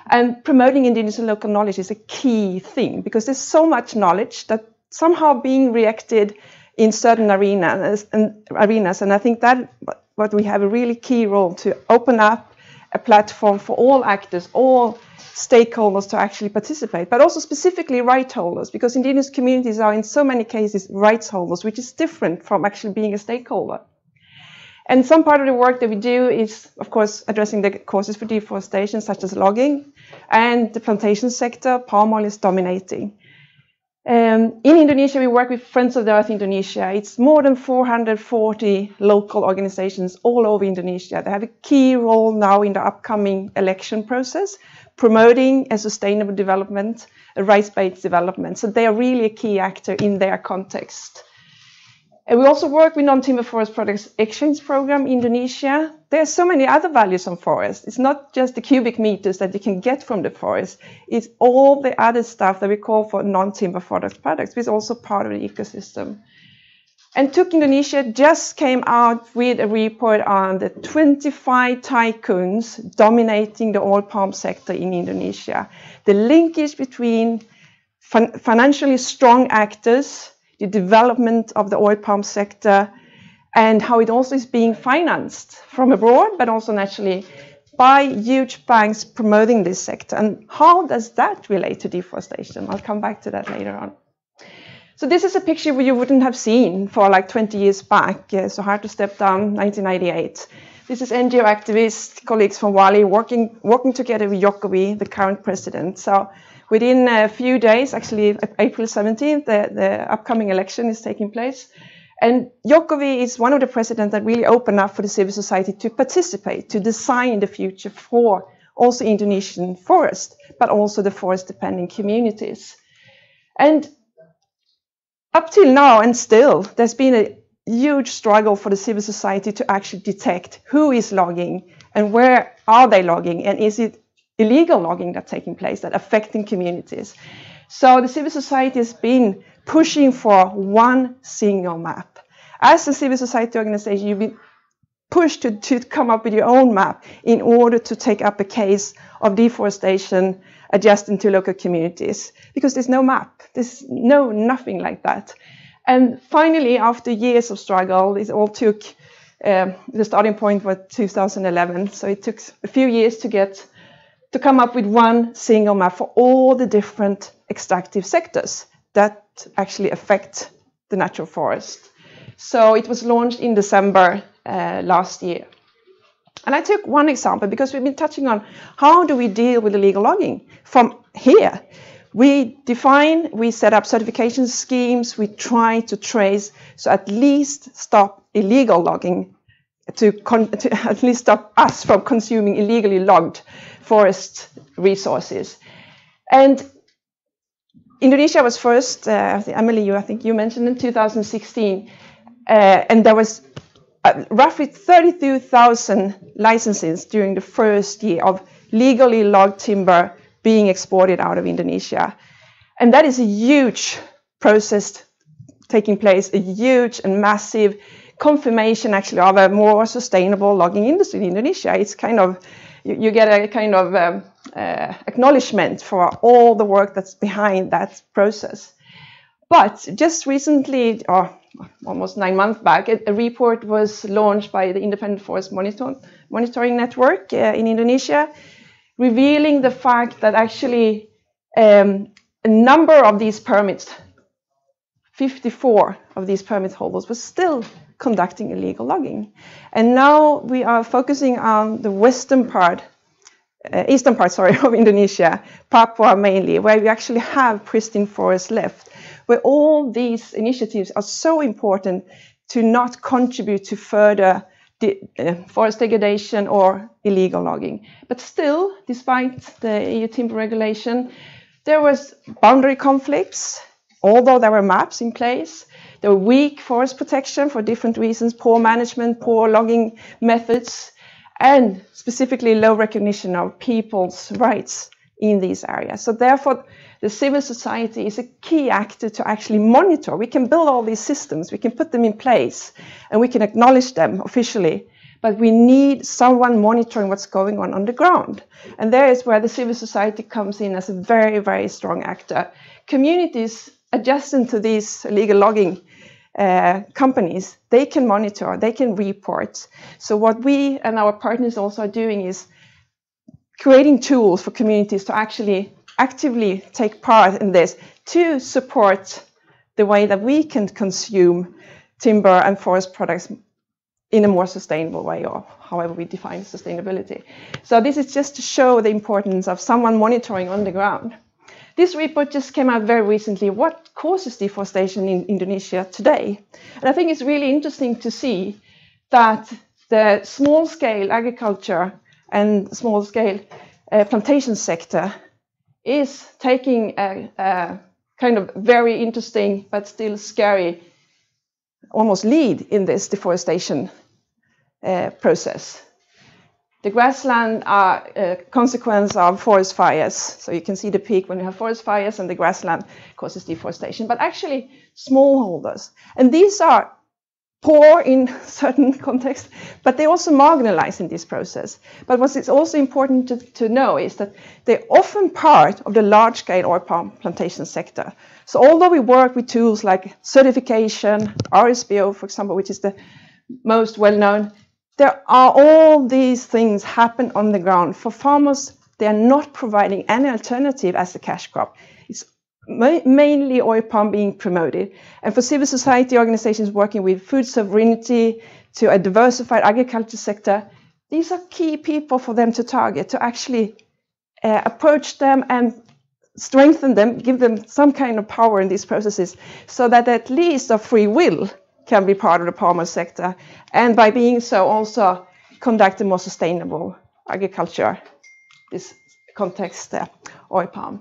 And promoting indigenous and local knowledge is a key thing because there's so much knowledge that somehow being reacted in certain arenas. And I think that what we have a really key role to open up a platform for all actors, all stakeholders to actually participate, but also specifically right holders, because indigenous communities are in so many cases rights holders, which is different from actually being a stakeholder. And some part of the work that we do is, of course, addressing the causes for deforestation, such as logging, and the plantation sector. Palm oil is dominating. In Indonesia, we work with Friends of the Earth Indonesia. It's more than 440 local organizations all over Indonesia. They have a key role now in the upcoming election process, promoting a sustainable development, a rights-based development. So they are really a key actor in their context. And we also work with non-timber forest products exchange program in Indonesia. There are so many other values on forest. It's not just the cubic meters that you can get from the forest. It's all the other stuff that we call for non-timber forest products, which is also part of the ecosystem. And TUC Indonesia just came out with a report on the 25 tycoons dominating the oil palm sector in Indonesia. The linkage between financially strong actors, the development of the oil palm sector, and how it also is being financed from abroad, but also naturally by huge banks promoting this sector. And how does that relate to deforestation? I'll come back to that later on. So this is a picture you wouldn't have seen for like 20 years back. So hard to step down, 1998. This is NGO activists, colleagues from Wali, working together with Jokowi, the current president. So within a few days, actually April 17th, the upcoming election is taking place. And Jokowi is one of the presidents that really opened up for the civil society to participate, to design the future for also Indonesian forest, but also the forest-dependent communities. And up till now, and still, there's been a huge struggle for the civil society to actually detect who is logging and where are they logging, and is it illegal logging that's taking place that affecting communities. So the civil society has been pushing for one single map. As a civil society organization, you've been pushed to come up with your own map in order to take up a case of deforestation adjusting to local communities, because there's no map, there's nothing like that. And finally, after years of struggle, it all took, the starting point was 2011, so it took a few years to come up with one single map for all the different extractive sectors that actually affect the natural forest. So it was launched in December last year. And I took one example because we've been touching on how do we deal with illegal logging from here. We define, we set up certification schemes, we try to trace, so at least stop illegal logging, to at least stop us from consuming illegally logged forest resources. And Indonesia was first, Emily, I think you mentioned in 2016, and there was roughly 32,000 licenses during the first year of legally logged timber being exported out of Indonesia. And that is a huge process taking place, a huge and massive confirmation actually of a more sustainable logging industry in Indonesia. It's kind of, you get a kind of acknowledgement for all the work that's behind that process. But just recently, or almost 9 months back, a report was launched by the Independent Forest Monitoring Network in Indonesia, revealing the fact that actually a number of these permits, 54 of these permit holders, were still conducting illegal logging. And now we are focusing on the western part eastern part, sorry, of Indonesia, Papua mainly, where we actually have pristine forests left, where all these initiatives are so important to not contribute to further forest degradation or illegal logging. But still, despite the EU timber regulation, there was boundary conflicts, although there were maps in place. There were weak forest protection for different reasons, poor management, poor logging methods, and specifically low recognition of people's rights in these areas. So therefore, the civil society is a key actor to actually monitor. We can build all these systems, we can put them in place, and we can acknowledge them officially, but we need someone monitoring what's going on the ground. And there is where the civil society comes in as a very, very strong actor. Communities adjacent to these illegal logging companies, they can monitor, they can report. So what we and our partners also are doing is creating tools for communities to actually actively take part in this to support the way that we can consume timber and forest products in a more sustainable way, or however we define sustainability. So this is just to show the importance of someone monitoring on the ground. This report just came out very recently. What causes deforestation in Indonesia today? And I think it's really interesting to see that the small-scale agriculture and small-scale plantation sector is taking a kind of very interesting but still scary, almost lead in this deforestation process. The grassland are a consequence of forest fires. So you can see the peak when you have forest fires, and the grassland causes deforestation. But actually, smallholders. And these are poor in certain contexts, but they're also marginalized in this process. But what is also important to know is that they're often part of the large-scale oil palm plantation sector. So although we work with tools like certification, RSPO, for example, which is the most well-known, there are all these things happen on the ground. For farmers, they are not providing any alternative as a cash crop. It's mainly oil palm being promoted. And for civil society organizations working with food sovereignty, to a diversified agriculture sector, these are key people for them to target, to actually approach them and strengthen them, give them some kind of power in these processes, so that at least of free will can be part of the palm oil sector, and by being so also conduct a more sustainable agriculture, this context, oil palm.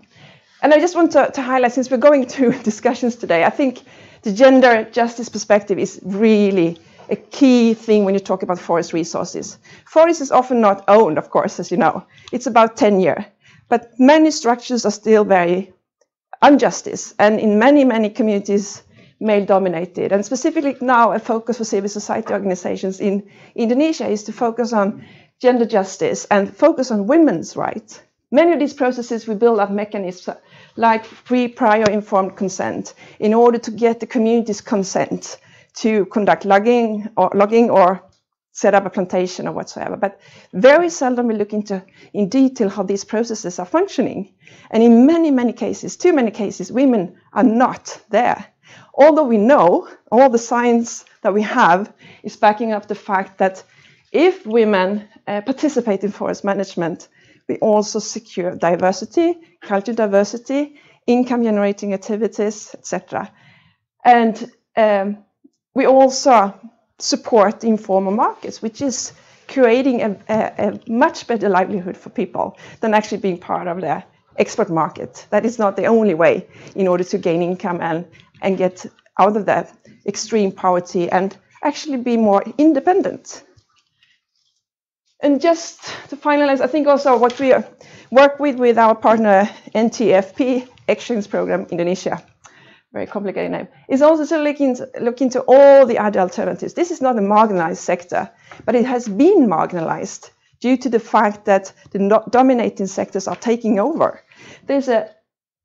And I just want to highlight, since we're going through discussions today, I think the gender justice perspective is really a key thing when you talk about forest resources. Forest is often not owned, of course, as you know. It's about tenure, but many structures are still very injustice, and in many, many communities, male-dominated. And specifically now, a focus for civil society organizations in Indonesia is to focus on gender justice and focus on women's rights. Many of these processes, we build up mechanisms like free, prior, informed consent in order to get the community's consent to conduct logging or set up a plantation or whatsoever. But very seldom we look into in detail how these processes are functioning. And in many, many cases, too many cases, women are not there. Although we know, all the science that we have is backing up the fact that if women participate in forest management, we also secure diversity, cultural diversity, income generating activities, etc. And we also support informal markets, which is creating a much better livelihood for people than actually being part of the export market. That is not the only way in order to gain income and get out of that extreme poverty and actually be more independent. And just to finalize, I think also what we work with our partner NTFP, Exchange Program Indonesia, very complicated name, is also to look into all the other alternatives. This is not a marginalized sector, but it has been marginalized due to the fact that the dominating sectors are taking over. There's a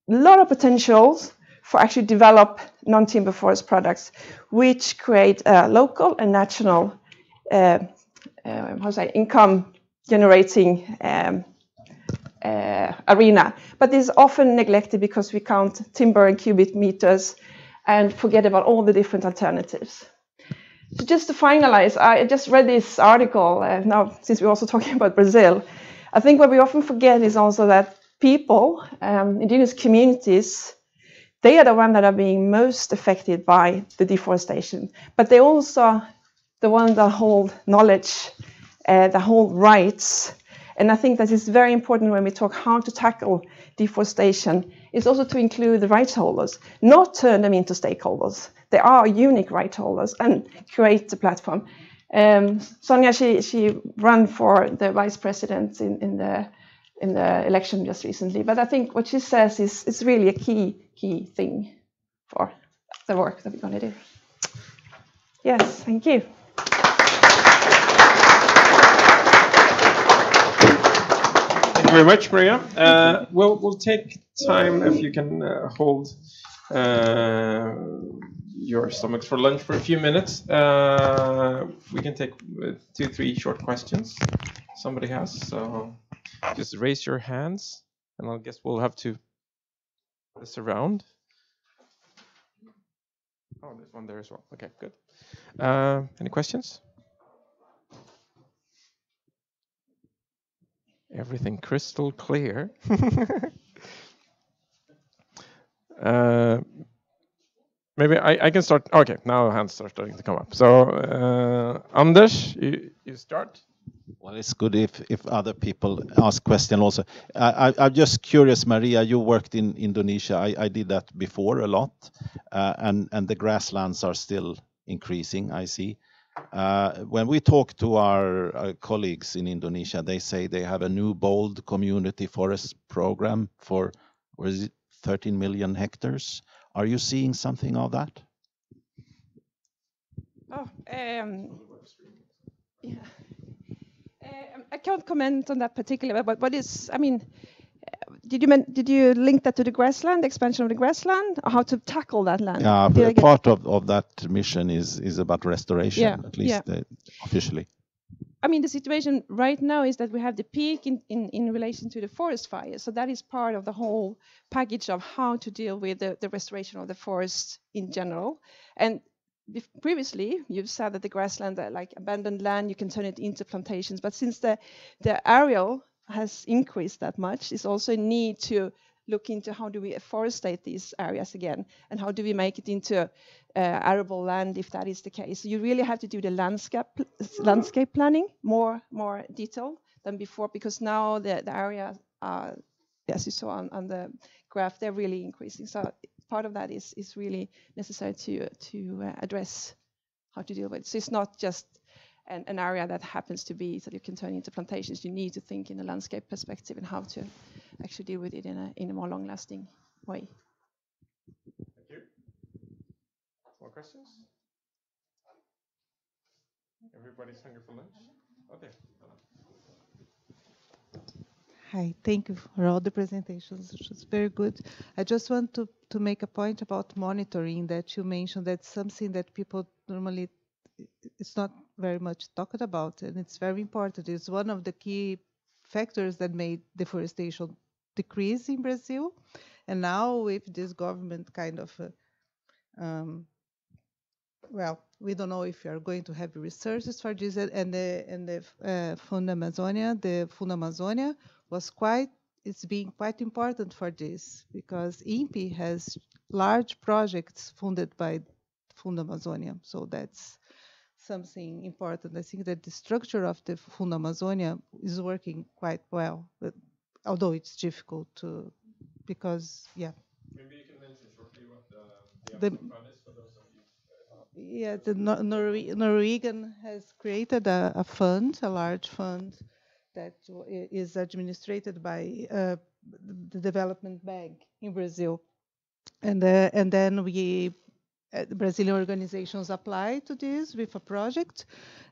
lot of potentials for actually develop non-timber forest products, which create a local and national income generating arena. But this is often neglected because we count timber in cubic meters and forget about all the different alternatives. So just to finalize, I just read this article, now since we're also talking about Brazil, I think what we often forget is also that people, indigenous communities, they are the ones that are being most affected by the deforestation, but they also the ones that hold knowledge, that hold rights. And I think that is very important when we talk how to tackle deforestation, is also to include the rights holders, not turn them into stakeholders. They are unique right holders and create the platform. Sonia, she ran for the vice president in the election just recently, but I think what she says is really a key thing for the work that we're going to do. Yes, thank you. Thank you very much, Maria. We'll take time if you can hold your stomachs for lunch for a few minutes. We can take 2-3 short questions somebody has. So just raise your hands, and I guess we'll have to this around. Oh, there's one there as well. Okay, good. Any questions? Everything crystal clear. Maybe I can start. Okay, now hands are starting to come up. So, Anders, you start. Well, it's good if other people ask questions also. I'm just curious, Maria, you worked in Indonesia. I did that before a lot, and the grasslands are still increasing, I see. When we talk to our colleagues in Indonesia, they say they have a new bold community forest program for, what is it, 13 million hectares. Are you seeing something of that? Oh, yeah. I can't comment on that particular, but what is, I mean, did you link that to the grassland, expansion of the grassland, or how to tackle that land? Yeah, part of that mission is about restoration, at least officially. I mean, the situation right now is that we have the peak in relation to the forest fire. So that is part of the whole package of how to deal with the restoration of the forest in general. And previously, you've said that the grassland, like abandoned land, you can turn it into plantations. But since the areal has increased that much, it's also a need to look into how do we afforestate these areas again, and how do we make it into arable land if that is the case. So you really have to do the landscape planning more detailed than before, because now the areas are, as you saw on the graph, they're really increasing. So part of that is really necessary to address how to deal with it. So it's not just an area that happens to be that you can turn into plantations. You need to think in a landscape perspective and how to actually deal with it in a more long-lasting way. Thank you. More questions? Everybody's hungry for lunch? Okay. Hi, thank you for all the presentations, which was very good. I just want to make a point about monitoring that you mentioned. That's something that people normally, it's not very much talked about, and it's very important. It's one of the key factors that made deforestation decrease in Brazil. And now with this government kind of, well, we don't know if you are going to have resources for this, and the Fund Amazonia was it's being quite important for this, because INPE has large projects funded by Fund Amazonia. So that's something important. I think that the structure of the Fund Amazonia is working quite well, but although it's difficult to, because, yeah. Maybe you can mention shortly what the fund is for those of you. Yeah, the Norwegian has created a fund, a large fund, that is administered by the Development Bank in Brazil. And then we, Brazilian organizations apply to this with a project.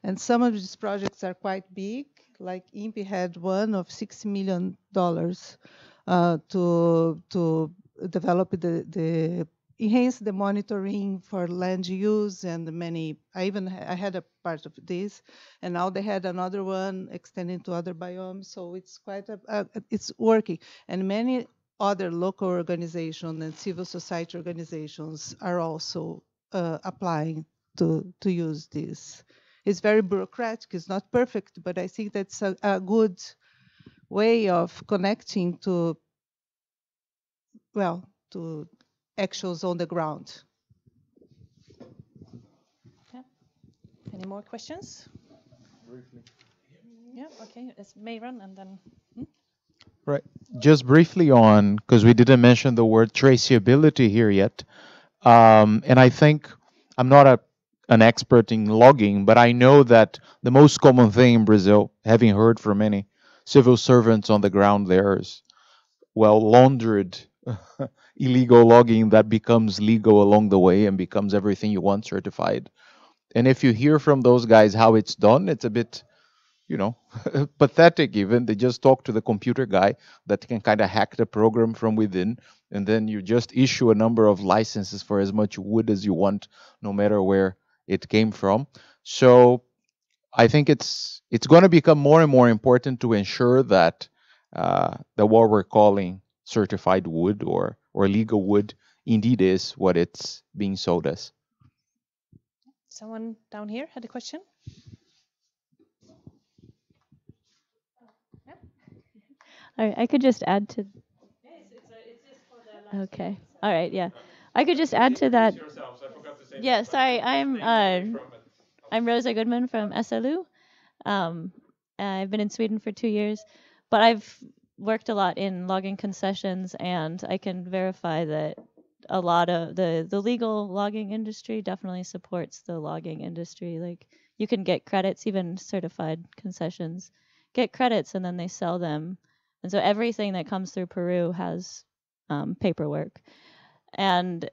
And some of these projects are quite big, like INPE had one of $60 million to develop enhance the monitoring for land use, and many, I had a part of this, and now they had another one extending to other biomes. So it's quite it's working, and many other local organizations and civil society organizations are also applying to use this. It's very bureaucratic, it's not perfect, but I think that's a good way of connecting to, well, to actions on the ground. Yeah. Any more questions? Briefly. Yeah, okay. It's Mayron and then... Right. Just briefly on, because we didn't mention the word traceability here yet. And I think I'm not an expert in logging, but I know that the most common thing in Brazil, having heard from many civil servants on the ground there, is, well, laundered illegal logging that becomes legal along the way and becomes everything you want certified. And if you hear from those guys how it's done, it's a bit, pathetic even. They just talk to the computer guy that can kind of hack the program from within, and then you just issue a number of licenses for as much wood as you want, no matter where it came from. So I think it's going to become more and more important to ensure that what we're calling certified wood or legal wood indeed is what it's being sold as. Someone down here had a question? I could just add to. Okay. All right. Yeah. I could just add to that. Yeah. Sorry. I'm Rosa Goodman from SLU. I've been in Sweden for 2 years, but I've worked a lot in logging concessions, and I can verify that a lot of the legal logging industry definitely supports the logging industry. Like, you can get credits, even certified concessions get credits, and then they sell them. And so everything that comes through Peru has paperwork. And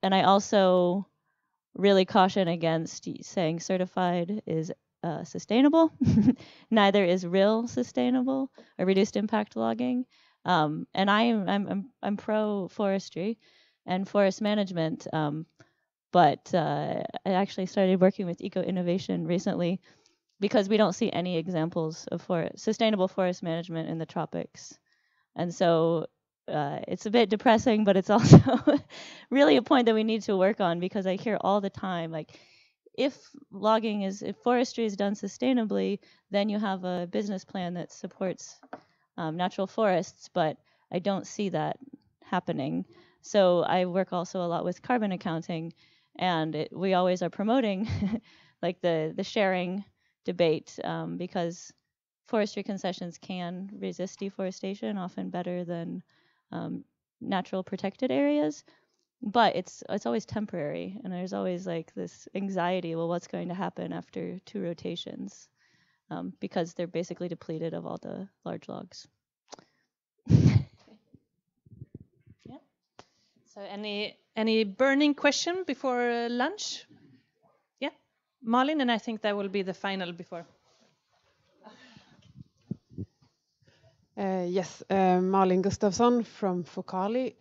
I also really caution against saying certified is sustainable. Neither is real sustainable or reduced impact logging. And I'm pro forestry and forest management. But I actually started working with eco innovation recently, because we don't see any examples of sustainable forest management in the tropics. And so it's a bit depressing, but it's also really a point that we need to work on, because I hear all the time, like, if forestry is done sustainably, then you have a business plan that supports natural forests, but I don't see that happening. So I work also a lot with carbon accounting, and we always are promoting like the sharing debate, because forestry concessions can resist deforestation often better than natural protected areas, but it's always temporary, and there's always like this anxiety, well, what's going to happen after 2 rotations, because they're basically depleted of all the large logs. Yeah. So any burning question before lunch? Malin, and I think that will be the final before. Yes, Malin Gustafsson from Focali.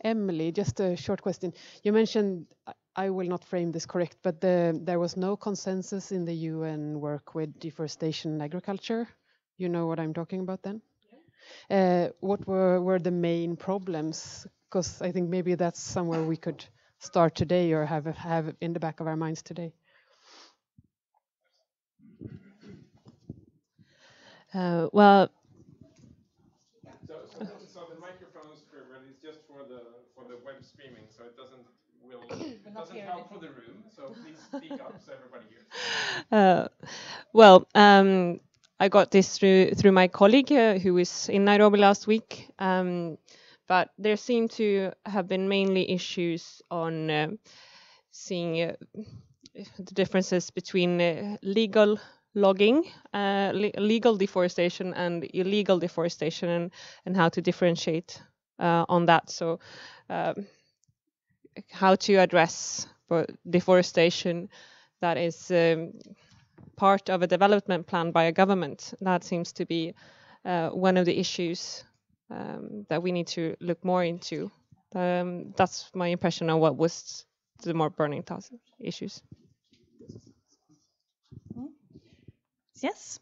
Emily, just a short question. You mentioned, I will not frame this correct, but there was no consensus in the UN work with deforestation and agriculture. You know what I'm talking about then? What were the main problems? Because I think maybe that's somewhere we could start today, or have in the back of our minds today. Well, so the microphones is just for the web streaming, so it doesn't help for the room. So please speak up so everybody hears. I got this through my colleague who was in Nairobi last week, but there seem to have been mainly issues on seeing the differences between legal logging, legal deforestation and illegal deforestation, and how to differentiate on that. So how to address deforestation that is part of a development plan by a government. That seems to be one of the issues that we need to look more into. That's my impression on what was the more burning issues. Yes.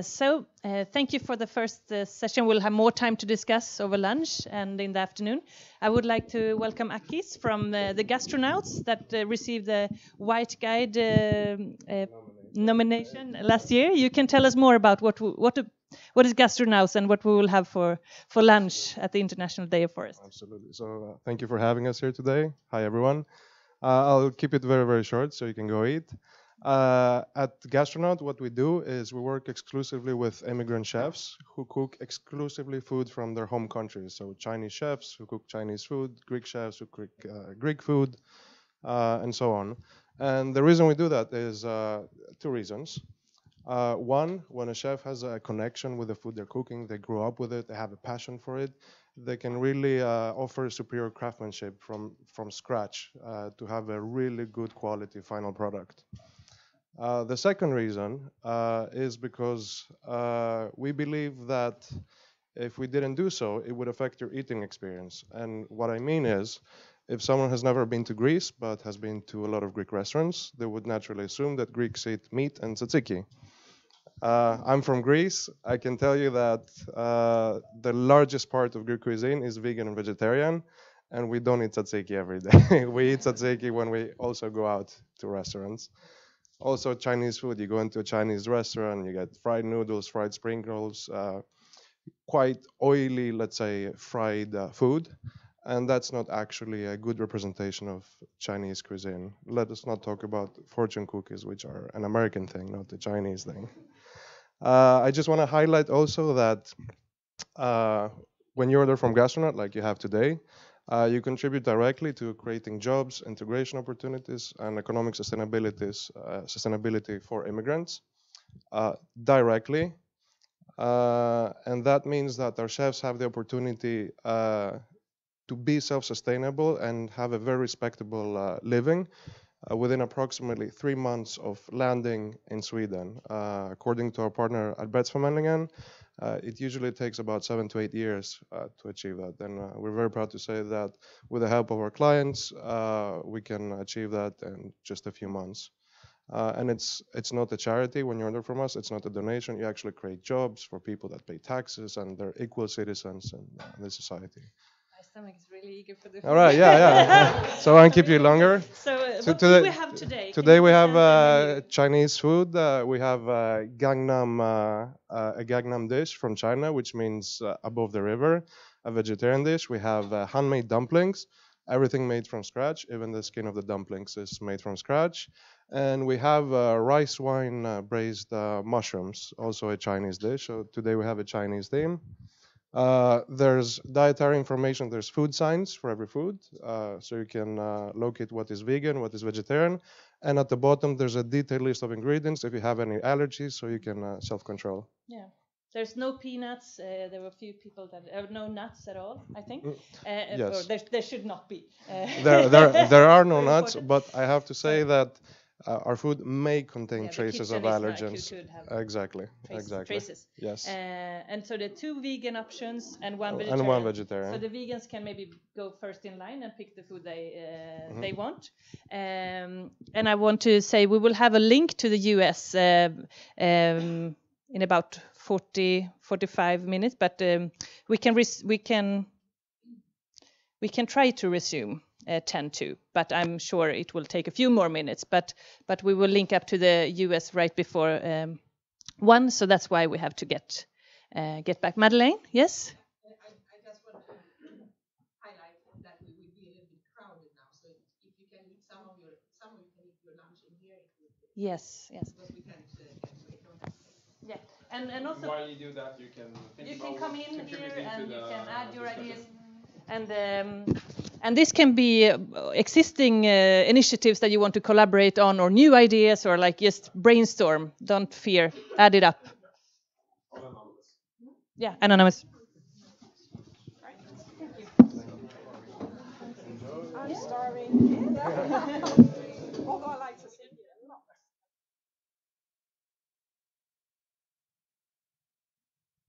So thank you for the first session. We'll have more time to discuss over lunch and in the afternoon. I would like to welcome Akis from the Gastronauts that received the White Guide nomination last year. You can tell us more about what what is Gastronauts and what we will have for lunch at the International Day of Forest. Absolutely. So thank you for having us here today. Hi, everyone. I'll keep it very, very short so you can go eat. At Gastronaut, what we do is we work exclusively with immigrant chefs who cook exclusively food from their home countries. So Chinese chefs who cook Chinese food, Greek chefs who cook Greek food, and so on. And the reason we do that is two reasons. One, when a chef has a connection with the food they're cooking, they grew up with it, they have a passion for it, they can really offer superior craftsmanship from scratch to have a really good quality final product. The second reason is because we believe that if we didn't do so, it would affect your eating experience. And what I mean is, if someone has never been to Greece but has been to a lot of Greek restaurants, they would naturally assume that Greeks eat meat and tzatziki. I'm from Greece. I can tell you that the largest part of Greek cuisine is vegan and vegetarian, and we don't eat tzatziki every day. We eat tzatziki when we also go out to restaurants. Also, Chinese food. You go into a Chinese restaurant, you get fried noodles, fried spring rolls, quite oily, let's say, fried food. And that's not actually a good representation of Chinese cuisine. Let us not talk about fortune cookies, which are an American thing, not a Chinese thing. I just want to highlight also that when you order from Gastronaut, like you have today, you contribute directly to creating jobs, integration opportunities, and economic sustainability for immigrants directly. And that means that our chefs have the opportunity to be self-sustainable and have a very respectable living within approximately 3 months of landing in Sweden. According to our partner Arbetsförmedlingen, it usually takes about 7 to 8 years to achieve that. And we're very proud to say that with the help of our clients, we can achieve that in just a few months. And it's not a charity when you order from us. It's not a donation. You actually create jobs for people that pay taxes, and they're equal citizens in the society. My stomach is really eager for the food. All right, yeah. So I won't keep you longer. So what do we have today? Today we have Chinese food. We have a Gangnam dish from China, which means above the river, a vegetarian dish. We have handmade dumplings, everything made from scratch. Even the skin of the dumplings is made from scratch. And we have rice wine braised mushrooms, also a Chinese dish. So today we have a Chinese theme. There's dietary information, there's food signs for every food, so you can locate what is vegan, what is vegetarian, and at the bottom there's a detailed list of ingredients if you have any allergies, so you can self-control. Yeah, there's no peanuts. There were a few people that no nuts at all, I think. Yes. Or there should not be. There are no nuts, but I have to say that our food may contain traces of allergens. Exactly. Traces. Yes. And so the 2 vegan options and 1 vegetarian. And 1 vegetarian. So the vegans can maybe go first in line and pick the food they want. And I want to say we will have a link to the US in about 45 minutes, but we can try to resume 10:02, but I'm sure it will take a few more minutes. But we will link up to the US right before 1, so that's why we have to get back. Madeleine, yes? I just want to highlight that we will be a little bit crowded now, so if you can eat some of you can eat your lunch in here. Yes. Because we can't wait on. Yeah, and also while you do that, you can come in here and you can add your ideas. And this can be existing initiatives that you want to collaborate on, or new ideas, or like just brainstorm. Don't fear, add it up. Anonymous. Yeah, anonymous. I'm starving. Although I like to see